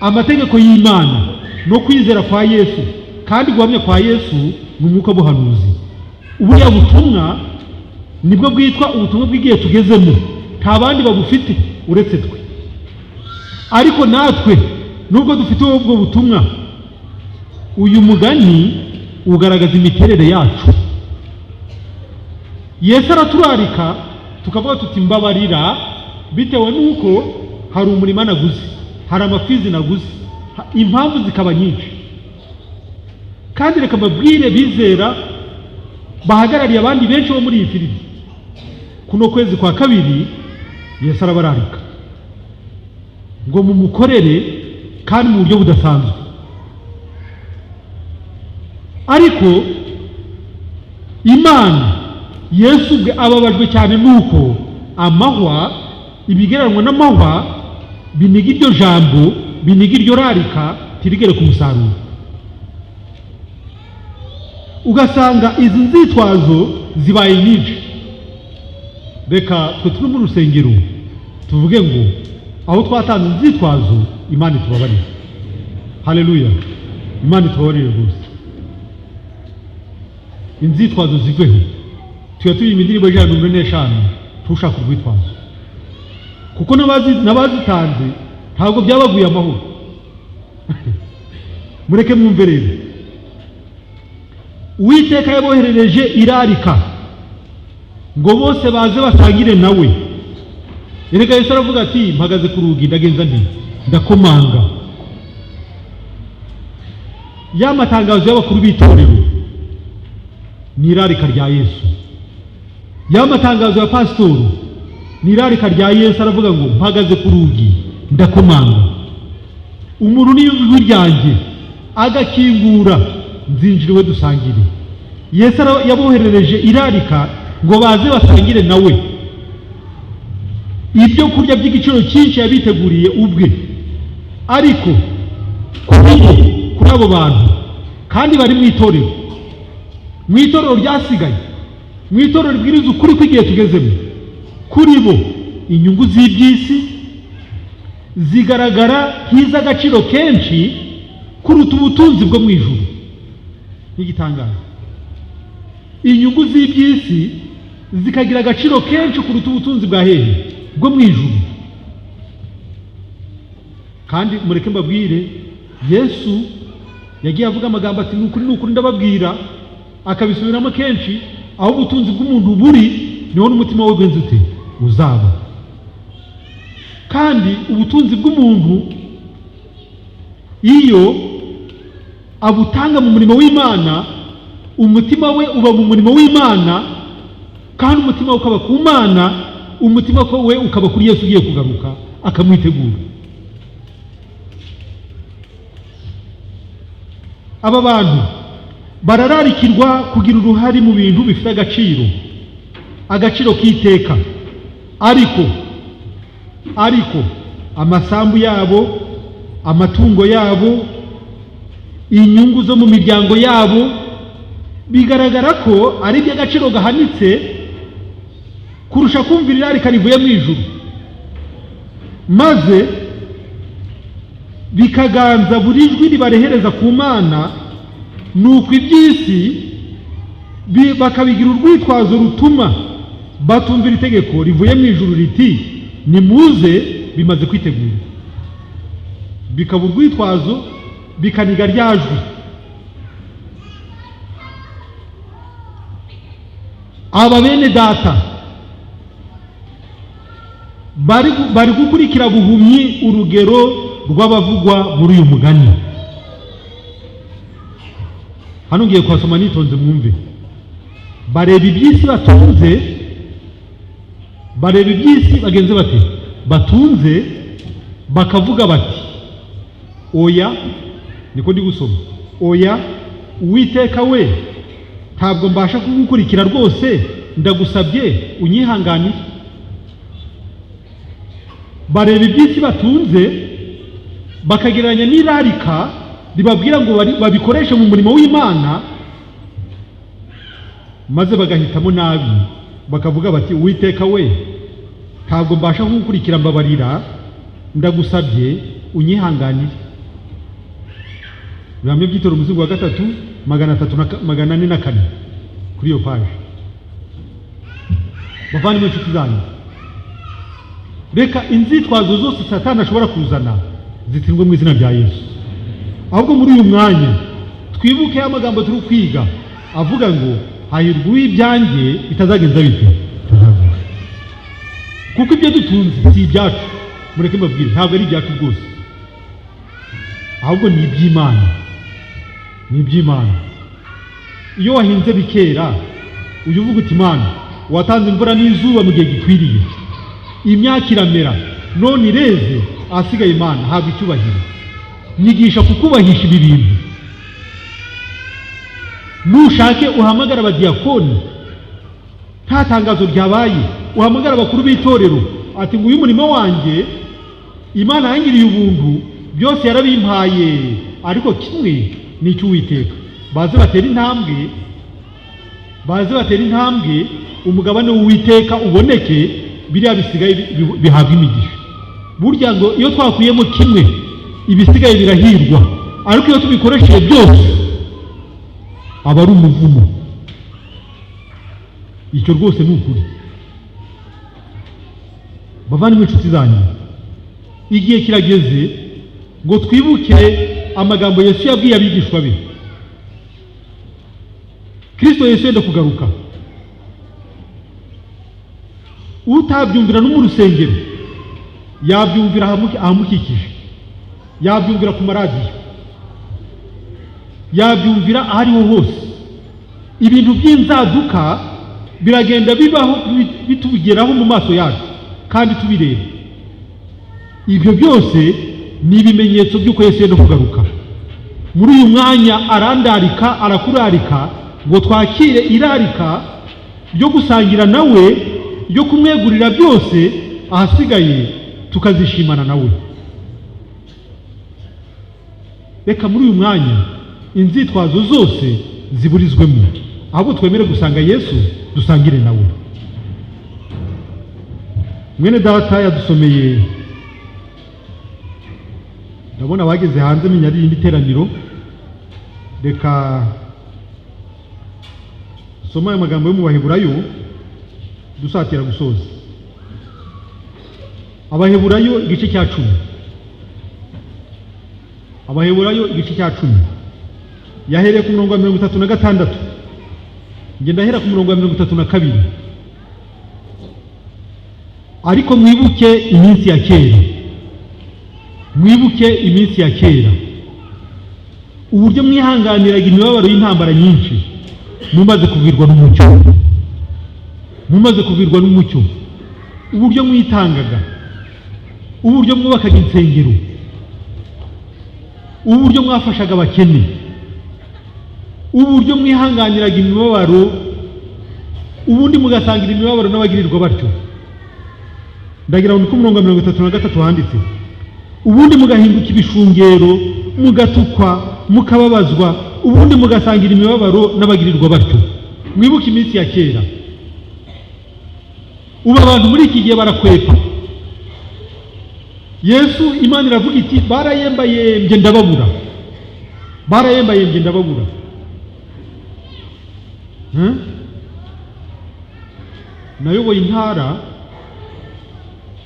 Amategeko y'Imana no kwizera kwa Yesu, kandi guhamya kwa Yesu ni umwuka buhanuzi. Uburiya butumwa nibwo bwitwa ubutumwa bw'igihe tugezemo, nta bandi babufite uretse twe. Ariko natwe nubwo dufite ubwo butumwa, uyu mugani ugaragaza imiterere yacu. Yesu araturarika tukavuga tuti mbabarira, bitewe nuko hari umurima naguze, hari amafizi naguze, impamvu zikaba nyinshi. Kandi reka mbabwire bizera bahagarariye abandi benshi bo muri iyi filimi, kuno kwezi kwa 2 Yesu arabararika ngo mumukorere kandi mu buryo budasanzwe. Ariko Imana, Yesu ubwe ababajwe cyane nuko amahwa, ibigereranwa n'amahwa biniga iryo jambo, biniga iryo rarika tirigere ku musaruro. Ugasanga izi nzitwazo zibaye nyinshi. Reka twe turi mu rusengero tuvuge ngo aho twatanze inzitwazo, Imana itubabarire. Haleluya, Imana itubabarire rwose. Inzitwazo ziveho, turi indirimbo ijana na mirongo ine n'eshanu tushaka urwitwazo, kuko n'abazitanze ntabwo byabaguye amahoro. Mureke mwumve rero, Uwiteka yaboherereje irarika ngo bose baze basangire nawe. Erega Yesu aravuga ati mpagaze ku rugi ndagenza nti ndakomanga. Ya matangazo y'abakuru b'itorero ni irarika rya Yesu. Ya matangazo ya pastor ni irarika rya Yesu, aravuga ngo mpagaze ku rugi ndakomanga. Umuntu niyumva ijwi ryanjye agakingura, nzinjiriwe dusangire. Yesu yaboherereje irarika ngo baze basangire nawe. Ibyo kurya by'igiciro cyinshi yabiteguriye ubwe, ariko kuri abo bantu kandi bari mu itorero ryasigaye, mu itorero ribwiriza ukuri kw'igihe tugezemo, kuri bo inyungu z'iby'isi zigaragara nk'iz'agaciro kenshi kuruta ubutunzi bwo mu ijuru. N'igitangaza, inyungu z'iby'isi zikagira agaciro kenshi kuruta ubutunzi bwa hehe bwo mu ijuru. Kandi mureke mbabwire, Yesu yagiye avuga amagambo ati nukuri ndababwira, akabisubiramo kenshi, aho ubutunzi bw'umuntu buri niho n'umutima we gwenze ute uzaba. Kandi ubutunzi bw'umuntu iyo abutanga mu murimo w'Imana, umutima we uba mu murimo w'Imana, kandi umutima we ukaba ku Mana, umutima we ukaba kuri Yesu ugiye kugaruka akamwitegura. Aba bantu barararikirwa kugira uruhare mu bintu bifite agaciro k'iteka, ariko amasambu yabo, amatungo yabo, inyungu zo mu miryango yabo bigaragara ko ari iby'agaciro gahanitse kurusha kumvira irarika rivuye mu ijuru, maze bikaganza buri jwi ribarehereza ku Mana. Nuko iby'isi bakabigira urwitwazo rutuma batumvira itegeko rivuye mu ijuru riti nimuze bimaze kwitegura. Bikaba urwitwazo, bikaniga rya jwi. Aba bene data bari gukurikira buhumyi urugero rw'abavugwa muri uyu mugani. Hano ngiye kwasoma nitonze mwumve. Bareba iby'isi batunze, bareba iby'isi bagenze bate batunze, bakavuga bati oya, niko ndi gusoma, oya Uwiteka we, ntabwo mbasha kugukurikira rwose, ndagusabye unyihanganire. Bareba iby'isi batunze bakagereranya n'irarika ribabwira ngo babikoreshe mu murimo w'Imana, maze bagahitamo nabi, bakavuga bati Uwiteka we, ntabwo mbasha kugukurikira, mbabarira, ndagusabye unyihanganire. Bihamye byitoro umuzingo wa 3,404 kuri iyo page. Bavandimwe inshuti zanyu, reka inzitwazo zose Satani ashobora kuzana zitsindwe mu izina rya Yesu. Ahubwo muri uyu mwanya twibuke amagambo turi kwiga avuga ngo hahirwa uw'ibyanjye bitazagenza bite, kuko ibyo dutunze si ibyacu. Mureke mbabwire, ntabwo ari ibyacu rwose, ahubwo ni iby'Imana, ni iby'Imana. Iyo wahinze bikera, ujya uvuga uti Imana watanze imvura n'izuba mu gihe gikwiriye, imyaka iramera, none ireze, ahasigaye Imana habwa icyubahiro. Nyigisha kukubahisha ibi bintu. Nushake uhamagara abadiyakoni nta tangazo ryabaye, uhamagara abakuru b'itorero ati nguyu umurimo wanjye Imana yangiriye ubuntu, byose yarabimpaye, ariko kimwe ni icy'Uwiteka. baze batera intambwe umugabane w'Uwiteka uboneke, biriya bisigaye bihabwa imigisha. Burya ngo iyo twakuyemo kimwe ibisigaye birahirwa, ariko iyo tubikoresheje byose aba ari umuvumo. Icyo rwose ni ukuri. Bavandimwe inshuti zanyu, igihe kirageze ngo twibuke amagambo Yesu yabwiye abigishwa be. Kristo Yesu yenda kugaruka. Utabyumvira no mu rusengero yabyumvira ahamukikije, yabyumvira ku maradiyo, yabyumvira aho ariho hose. Ibintu by'inzaduka biragenda bibaho bitugeraho mu maso yacu kandi tubireba. Ibyo byose ni ibimenyetso by'uko Yesu yenda kugaruka. Muri uyu mwanya arandarika, arakurarika ngo twakire irarika ryo gusangira nawe, ryo kumwegurira byose, ahasigaye tukazishimana nawe. Reka muri uyu mwanya inzitwazo zose ziburizwemo, ahubwo twemere gusanga Yesu, dusangire nawe. Mwene data yadusomeye, ndabona bageze hanze menya ari iteraniro. Reka soma aya magambo yo mu Baheburayo dusatira gusoza. Abaheburayo igice cya 10. Abaheburayo igice cya 10 yahereye ku murongo wa 36, ngenda hera ku murongo wa 32. Ariko mwibuke iminsi ya kera, mwibuke iminsi ya kera, uburyo mwihanganiraga imibabaro y'intambara nyinshi, mumaze kuvirwa n'umucyo, uburyo mwitangaga, uburyo mwubakaga insengero, uburyo mwafashaga abakene, uburyo mwihanganiraga imibabaro, ubundi mugasangira imibabaro n'abagirirwa batyo. Ndagira ngo ku murongo wa 33 handitse, ubundi mugahinduka ibishungero, mugatukwa, mukababazwa, ubundi mugasangira imibabaro n'abagirirwa batyo. Mwibuke iminsi ya kera. Ubu abantu muri iki gihe barakwepa. Yesu, Imana iravuga iti barayembayembye ndababura, barayembayembye ndababura.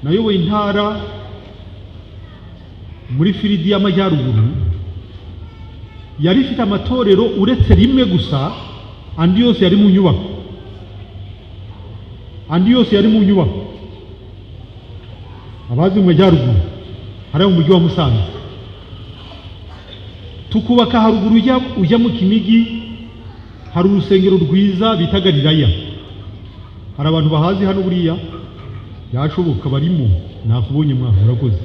Nayoboye intara muri Firidi y'Amajyaruguru, yari ifite amatorero uretse rimwe gusa, andi yose yari mu nyubako. Abazi mu Majyaruguru hari mu mujyi wa Musanze, tukubaka haruguru ujya mu Kinigi, hari urusengero rwiza bita Galilaya. Hari abantu bahazi hano buriya, yashoboka barimo, nakubonye mwaho urakoze.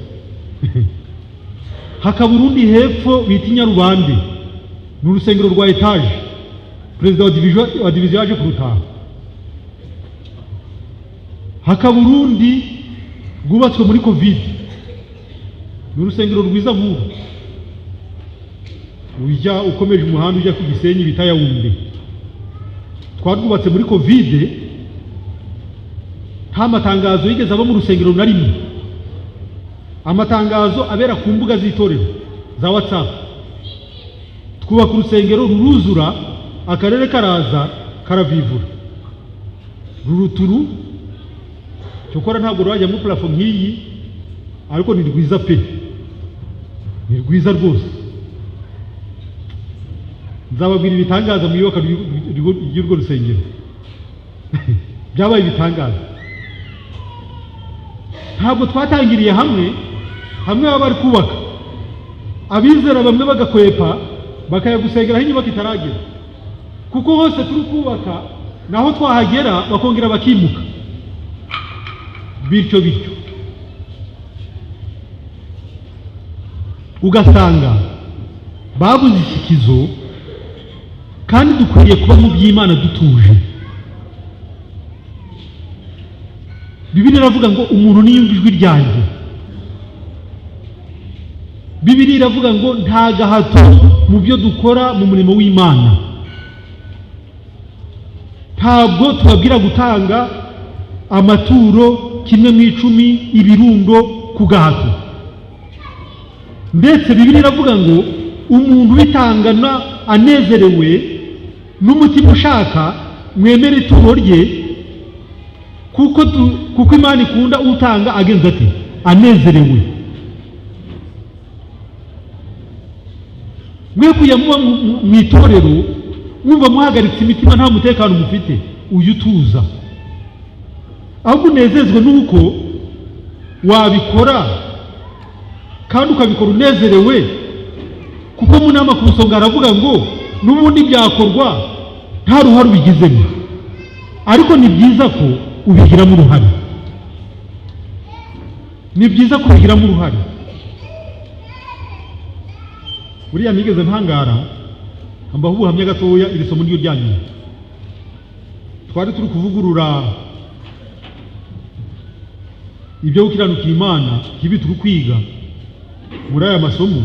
Hakaba urundi hepfo bita Nyarubande, ni urusengero rwa etaje, perezida wa diviziyo yaje kurutaha. Hakaba urundi rwubatswe muri Covid, ni urusengero rwiza nk'uru, ujya ukomeje umuhanda ujya ku Gisenyi bita Yaounde. Twarwubatse muri Covid, nta matangazo yigeze aba mu rusengero na rimwe. Amatangazo abera ku mbuga z'itorero za WhatsApp. Twubaka urusengero ruruzura, akarere karaza karavivura, ruruturu cyokora ntabwo rwajya muri plafond nk'iyi, ariko ni rwiza pe, ni rwiza rwose. Nzababwira ibitangaza mu iyoboka ry'urwo rusengero. Byabaye ibitangaza. Ntabwo twatangiriye hamwe baba bari kubaka, abizera bamwe bagakwepa bakayagusengeraho inyubako itaragera, kuko hose turi kubaka naho twahagera bakongera bakimuka, bityo ugasanga babuze ishyikizo. Kandi dukwiriye kuba mu by'Imana dutuje. Bibiliya iravuga ngo umuntu niyumva ijwi ryanjye. Bibiliya iravuga ngo nta gahato mu byo dukora mu murimo w'Imana. Ntabwo tubabwira gutanga amaturo kimwe mu 10 ibirundo ku gahato. Ndetse Bibiliya iravuga ngo umuntu bitangana anezerewe n'umutima ushaka mwemere ituro rye, kuko Imana ikunda utanga agenza ati anezerewe. Mwe kuyamuba mu itorero mwumva muhagaritse imitima nta mutekano mufite, uyu tuza ahubwo unezezwe nuko wabikora kandi ukabikora unezerewe, kuko mu nama ku Rusonga aravuga ngo n'ubundi byakorwa nta ruhare ubigizemo, ariko ni byiza ko ubigiramo uruhare. Ni byiza ko ubigiramo uruhare. Buriya nigeze ntangara ambaho ubuhamya gatoya, iri somo ryo ryanyu. Twari turi kuvugurura ibyo gukiranukira Imana, ibi turi kwiga muri aya masomo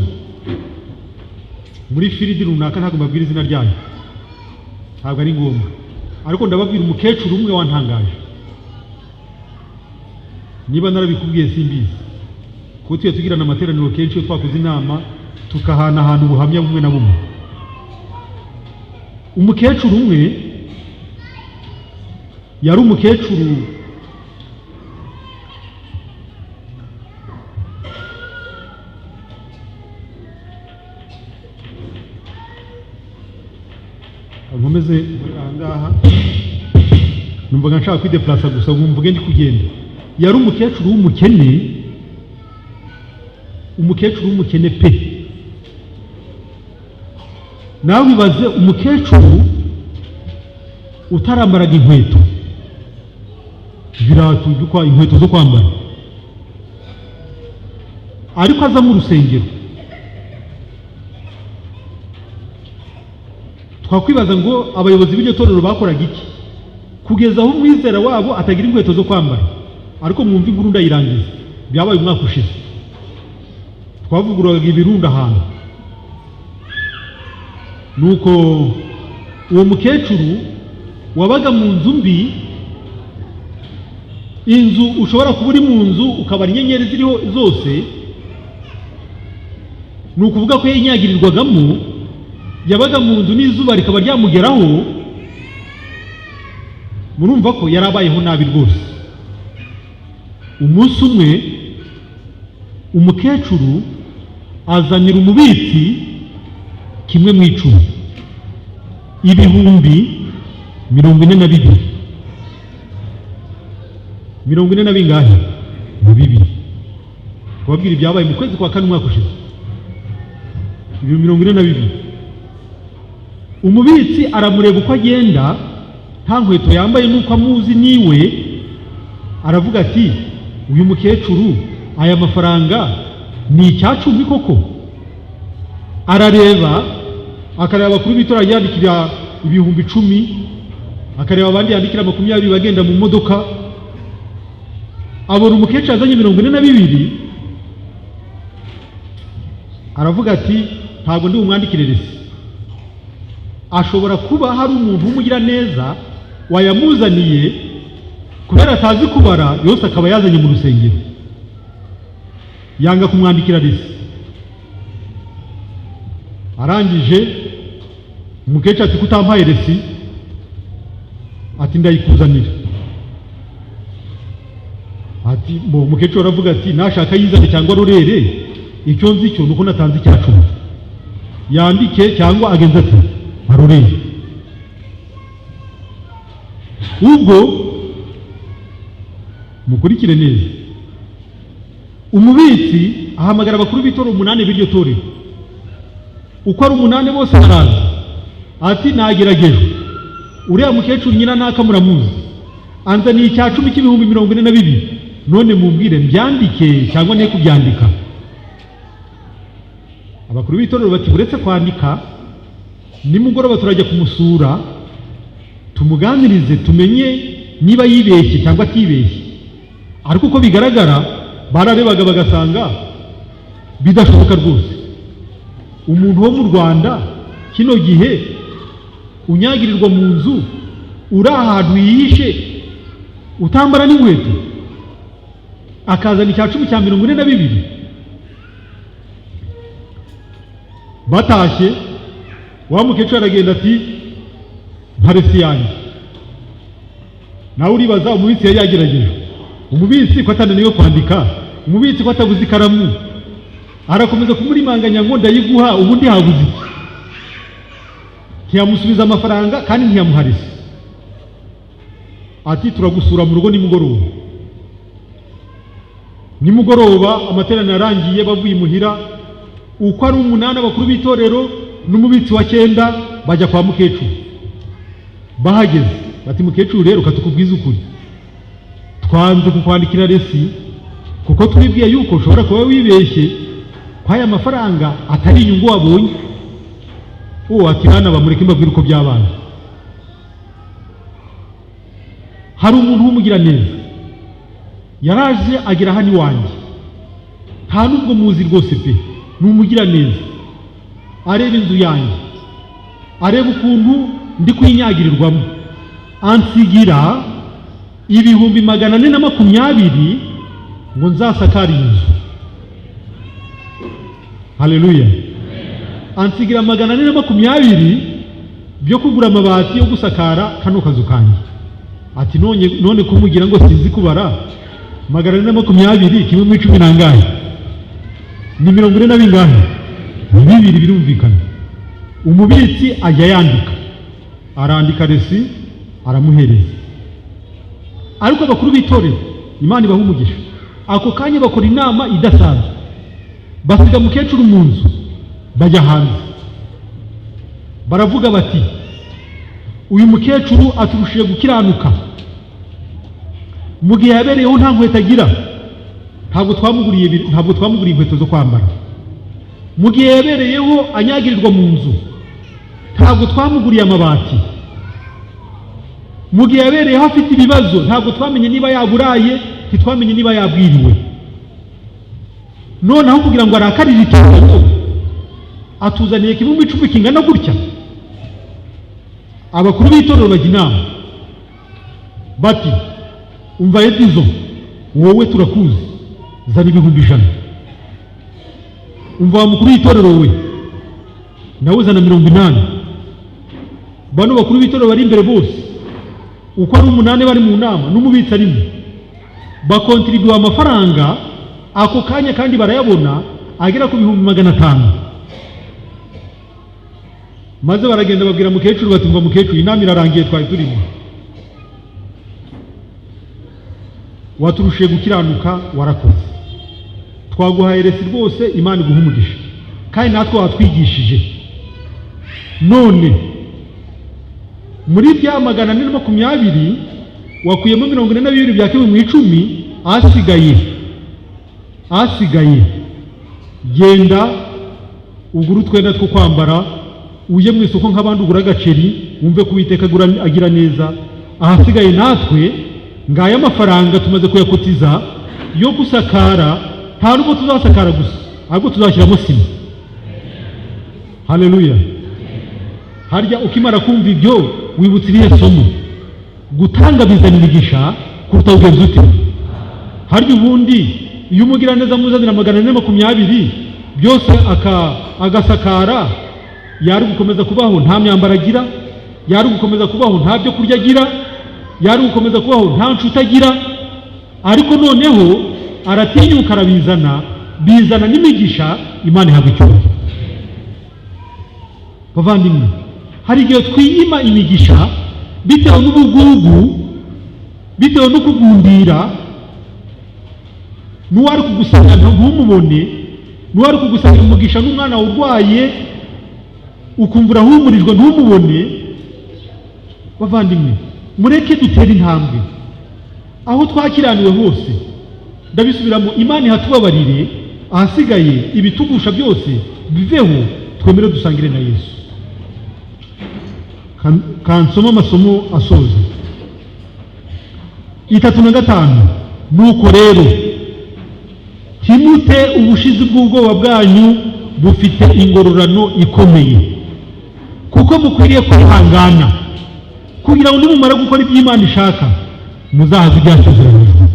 muri firidi runaka, ntabwo mbabwira izina ryayo, ntabwo ari ngombwa, ariko ndababwira umukecuru umwe wantangaje. Niba narabikubwiye simbizi, kuko tuye tugirana amateraniro kenshi iyo twakoze inama tukahanahana ubuhamya bumwe na bumwe. Umukecuru umwe yari umukecuru nkomeze ahangaha, numvaga nshaka kwideplasa gusa nkumvuge ndi kugenda. Yari umukecuru w'umukene pe. Nawe wibaze umukecuru utarambaraga inkweto, ibirato by'ukwa inkweto zo kwambara, ariko aza mu rusengero. Twakwibaza ngo abayobozi b'iryo torero bakoraga iki kugeza aho umwizera wabo atagira inkweto zo kwambara. Ariko mwumva inkuru ndayirangiza, byabaye umwaka ushize. Twavuguraga ibirunda ahantu, nuko uwo mukecuru wabaga mu nzu mbi, inzu ushobora kuba uri mu nzu ukabara inyenyeri ziriho zose, ni ukuvuga ko yinyagirirwagamo, yabaga mu nzu n'izuba rikaba ryamugeraho. Murumva ko yarabayeho nabi rwose. Umunsi umwe umukecuru azanira umubitsi kimwe mu 10 ibihumbi 42. 40 na bingahe? Mu 2. Kubabwira ibyabaye mu kwezi kwa 4 umwaka ushize. 42. Umubitsi aramureba uko agenda, nta nkweto yambaye nuko amuzi niwe, aravuga ati uyu mukecuru aya mafaranga ni icyacumi koko? Arareba, akareba abakuru b'itorero yandikira ibihumbi 10, akareba abandi yandikira 20 bagenda mu modoka, abona umukecuru azanye 42, aravuga ati ntabwo ndi umwandikire resi. Ashobora kuba hari umuntu w'umugira neza wayamuzaniye kubera atazi kubara, yose akaba yazanye mu rusengero, yanga kumwandikira resi. Arangije umukecuru ati kutampaye resi, ati ndayikuzanira. Ati umukecuru aravuga ati nashaka yizane cyangwa rurere, icyo nzi cyo nuko natanze icyacumi, yandike cyangwa agenza ati arurere. Ubwo mukurikire neza, umubitsi ahamagara abakuru b'itorero 8 b'iryo torero. Uko ari 8 bose baraza, ati nagerageje uriya mukecuru nyina nakamuramuzi, anzaniye icyacumi cy'ibihumbi 42, none mumbwire mbyandike cyangwa ne kubyandika? Abakuru b'itorero bati buretse kwandika, nimugoroba turajya kumusura tumuganirize tumenye niba yibeshye cyangwa atibeshye. ariko uko bigaragara bararebaga bagasanga bidashoboka rwose. Umuntu wo mu Rwanda kino gihe unyagirirwa mu nzu, uri ahantu yihishe, utambara n'inkweto, akazana icya 10 cya 42. Batashye wa mukecuru aragenda ati ntaresi yanjye. Nawe uribaza umubitsi yari yagerageje, umubitsi ko atananiwe kwandika, umubitsi ko atabuze ikaramu, arakomeza kumurimanganya ngo ndayiguha ubundi habuze. Ntiyamusubiza amafaranga kandi ntiyamuharisa. Ati turagusura mu rugo nimugoroba amateraniro arangiye bavuye imuhira, uko ari 8 abakuru b'itorero n'umubitsi wa 9 bajya kwa mukecuru. Bahageze bati mukecuru rero katukubwiza ukuri, twanze kukwandikira resi kuko twibwiye yuko ushobora kuba wibeshye kwa aya mafaranga atari inyungu wabonye. Ati hana bamureke mbabwira uko byabana. Hari umuntu wumugira neza yaraje agira hani wanjye, nta nubwo muzi rwose pe, numugira neza. Areba inzu yanjye, areba ukuntu ndi kwinyagirirwamo, ansigira 420 ngo nzasakara inzu. Haleluya. Ansigira 420 byo kugura amabati yo gusakara kano kazu kanjye. Ati none kumugira ngo sinzi kubara 420 kimwe mu 10 nangahe ni 40 na bingahe, bibiri birumvikana. Umubitsi ajya yandika, arandika resi aramuhereza. Ariko abakuru b'itorero Imana ibaha umugisha, ako kanya bakora inama idasanzwe, basiga mukecuru mu nzu, bajya hanze baravuga bati uyu mukecuru aturushiye gukiranuka, mu gihe yabereyeho nta nkweto agira, ntabwo twamuguriye inkweto zo kwambara. Mu gihe yabereyeho anyagirirwa mu nzu, ntabwo twamuguriye amabati. Mu gihe yabereyeho afite ibibazo, ntabwo twamenye niba yaburaye, ntitwamenye niba yabwiriwe. Noneho kugira ngo arakarire itorero atuzaniye kimwe mu 10 kingana gutya. Abakuru b'itorero bajya inama bati umva Edizo, wowe turakuzi, zana 100,000. Umva wa mukuru w'itorero we, nawe zana 80. Bano bakuru b'itorero bari imbere bose uko ari 8 bari mu nama n'umubitsi arimo, bakontribuwa amafaranga ako kanya kandi barayabona agera ku 500. Maze baragenda babwira mukecuru bati mva mukecuru, inama irarangiye twari turimo, waturushiye gukiranuka, warakoze, twaguhaye resi rwose, Imana iguha umugisha kandi natwe watwigishije. None muri bya 420 wakuyemo 42 bya kimwe mu 10, asigaye genda ugura utwenda two kwambara, uje mu isoko nk'abandi ugura agaceri, wumve ko Uwiteka agira neza. Ahasigaye natwe ngaya amafaranga tumaze kuyakotiza yo gusakara, nta nubwo tuzasakara gusa, ahubwo tuzashyiramo sima. Haleluya. Harya ukimara kumva ibyo wibutse irihe somo? Gutanga bizana imigisha kuruta ugenza ute. Harya ubundi iyo umugira neza muzanira 420 byose agasakara, yari gukomeza kubaho nta myambaro agira, yari gukomeza kubaho nta byo kurya agira, yari gukomeza kubaho nta nshuti agira. Ariko noneho aratinyuka bizana n'imigisha, Imana ihabwa icyubahiro. Bavandimwe, hari igihe twiyima imigisha bitewe n'ubugugu, bitewe no kugundira. N'uwari kugusanga ntumubone, n'uwari kugusanga umugisha n'umwana urwaye ukumva urahumurijwe ntumubone. Bavandimwe, mureke dutere intambwe aho twakiraniwe hose. Ndabisubiramo, Imana ihatubabarire, ahasigaye ibitugusha byose biveho, twemere dusangire na Yesu. Kansoma amasomo asoza 35. nuko rero timute ubushizi bw'ubwoba bwanyu bufite ingororano ikomeye, kuko mukwiriye kwihangana kugira ngo nimumara gukora ibyo Imana ishaka muzahaze ibyasezeranijwe.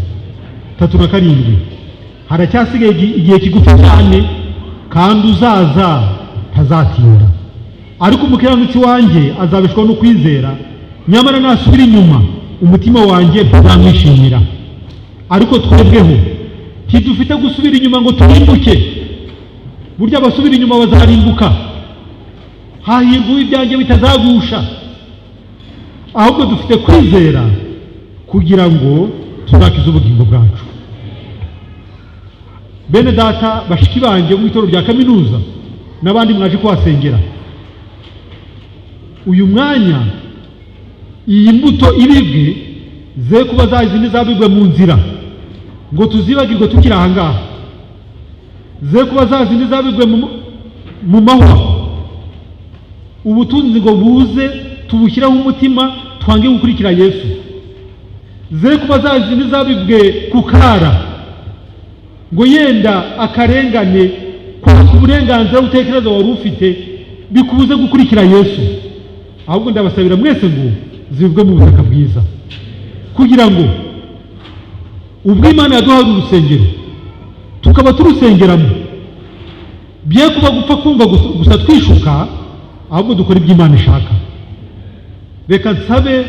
37 haracyasigaye igihe kigufi cyane kandi uzaza ntazatinda, ariko umukiranutsi wanjye azabeshwaho no kwizera, nyamara nasubira inyuma umutima wanjye ntazamwishimira. Ariko twebweho tidufite gusubira inyuma ngo turimbuke, burya abasubira inyuma bazarimbuka. Hahirwa ibyanjye bitazagusha, ahubwo dufite kwizera kugira ngo tuzakize ubugingo bwacu. Bene data bashiki banjye mu itorero rya kaminuza n'abandi mwaje kuhasengera, uyu mwanya iyi mbuto ibibwe ze kuba zazindi zabibwe mu nzira ngo tuzibagirwe tukiri ahangaha, ze kuba zazindi zabibwe mu mahwa, ubutunzi ngo buze tubushyiraho umutima twange gukurikira Yesu, ze kuba zazindi zabibwe ku kara ngo yenda akarengane kwa uburenganzira utekereza wari ufite bikubuze gukurikira Yesu. Ahubwo ndabasabira mwese ngo zivugwe mu butaka bwiza, kugira ngo ubwo Imana yaduhaye urusengero tukaba turusengeramo, bye kuba gupfa kumva gusa twishuka, ahubwo dukora ibyo Imana ishaka. Reka nsabe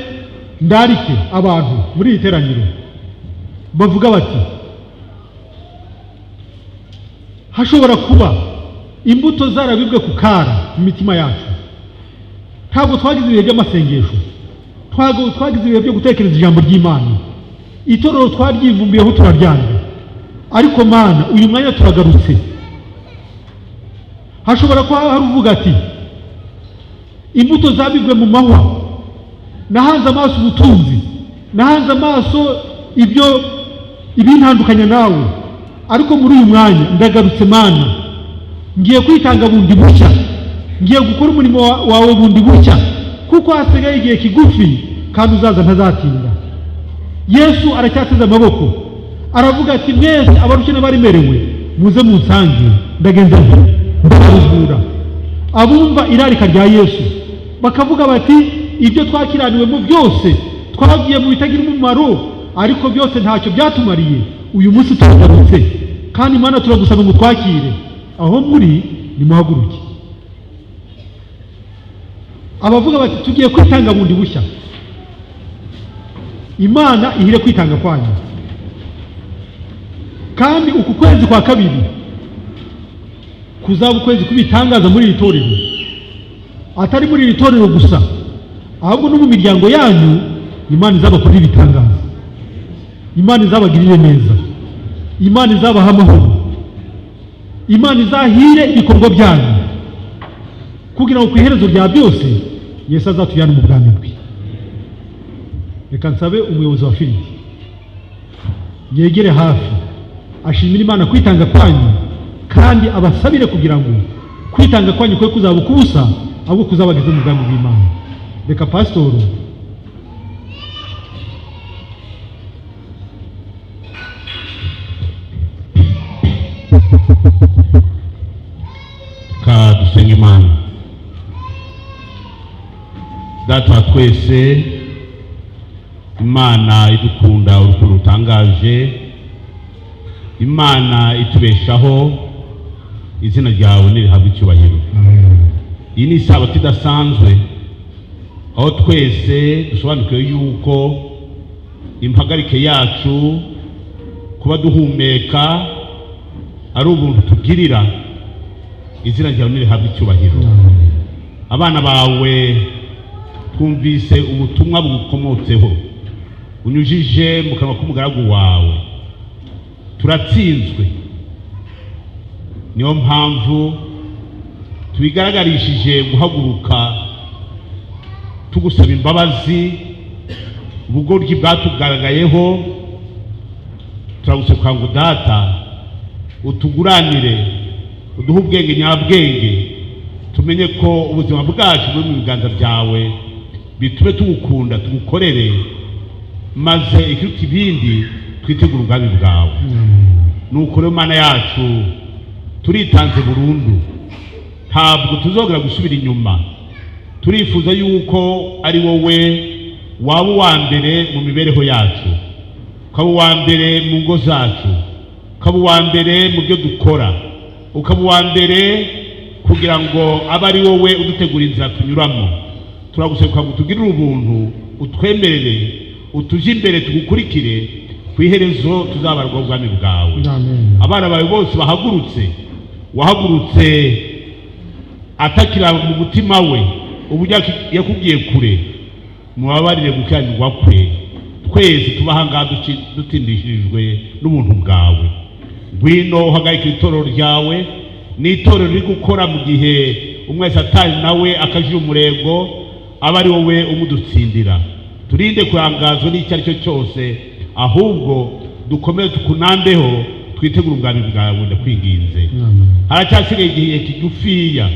ndarike abantu muri iri teraniro bavuga bati hashobora kuba imbuto zarabibwe ku kara mu mitima yacu. Ntabwo twagize ibihe by'amasengesho, twagize ibihe byo gutekereza ijambo ry'Imana, itorero twaryivumbiyeho turaryanga, ariko Mana uyu mwanya turagarutse. Hashobora kuba hari uvuga ati imbuto zabibwe mu mahwa, nahanze amaso ubutunzi, nahanze amaso ibyo ibintandukanya nawe, ariko muri uyu mwanya ndagarutse Mana, ngiye kwitanga bundi bushya, ngiye gukora umurimo wawe bundi bushya, kuko hasigaye igihe kigufi kandi uzaza ntazatinda. Yesu aracyateze amaboko aravuga ati mwese abarushye n'abaremerewe muze munsange ndagenza ndabaruhura. Abumva irarika rya Yesu bakavuga bati ibyo twakiraniwemo byose twagiye mu bitagira umumaro, ariko byose ntacyo byatumariye, uyu munsi turagarutse kandi Imana turagusaba ngo twakire. Aho muri nimuhaguruke. Abavuga bati tugiye kwitanga bundi bushya, Imana ihire kwitanga kwanyu. Kandi uku kwezi kwa kabiri kuzaba ukwezi kubitangaza muri iri torero, atari muri iri torero gusa, ahubwo no mu miryango yanyu Imana izabakorera ibitangaza, Imana izabagirire neza, Imana izabaha amahoro, Imana izahire ibikorwa byanyu, kugira ngo ku iherezo rya byose Yesu azatujyane mu bwami bwe. Reka nsabe umuyobozi wa Filipi yegere hafi ashimira Imana kwitanga kwanyu, kandi abasabire kugira ngo kwitanga kwanyu kwe kuzaba kubusa, ahubwo kuzabageze mu bwami bw'Imana. Reka pasitoro dusenga Imana. Data wa twese, Imana idukunda urukundo rutangaje, Imana itubeshaho, izina ryawe nirihabwe icyubahiro. Iyi ni isabato idasanzwe, aho twese dusobanukiwe yuko impagarike yacu kuba duhumeka ari ubuntu tugirira, izina ryawe nirihabwe icyubahiro. Abana bawe twumvise ubutumwa bukomotseho unyujije mu kanwa k'umugaragu wawe, turatsinzwe. Niyo mpamvu tubigaragarishije guhaguruka tugusaba imbabazi ubugoryi bwatugaragayeho. Turagusaba ngo Data utuguranire, uduhe ubwenge nyabwenge, tumenye ko ubuzima bwacu buri mu biganza byawe, bitume tugukunda tugukorere, maze ikiruta ibindi twitegura ubwami bwawe. Nuko rero Mana yacu turitanze burundu, ntabwo tuzongera gusubira inyuma. Turifuza yuko ari wowe waba uwa mbere mu mibereho yacu, ukaba uwa mbere mu ngo zacu, ukaba uwa mbere mu byo dukora, ukaba uwa mbere kugira ngo abe ari wowe udutegura inzira tunyuramo. Turagusaba ngo tugirire ubuntu, utwemerere, utuje imbere tugukurikire, ku iherezo tuzabarwa ubwami bwawe. Abana bawe bose bahagurutse, wahagurutse atakira mu mutima we uburyo yakubwiye kure, mubabarire gukiranirwa kwe. Twese tubahangaha dutindishirijwe n'ubuntu bwawe. Ngwino uhagarike itorero ryawe, n'itorero riri gukora mu gihe umwe Satani nawe akajira umurego, aba ari wowe umudutsindira. Turinde kurangazwa n'icyo ari cyo cyose, ahubwo dukomere tukunambeho, twitegura ubwami bwawe. Ndakwinginze, haracyasigaye igihe kigufiya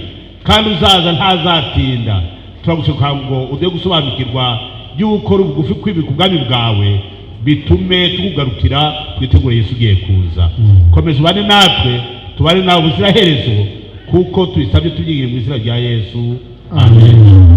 kandi uzaza ntazatinda. Turagusaba ngo ude gusobanukirwa y'uko uri bugufi kwimika ubwami bwawe, bitume tukugarukira, twitegure Yesu ugiye kuza. Komeza ubane natwe, tubane nawe ubuziraherezo, kuko tubisabye tubyigire mu izina rya Yesu. Amen.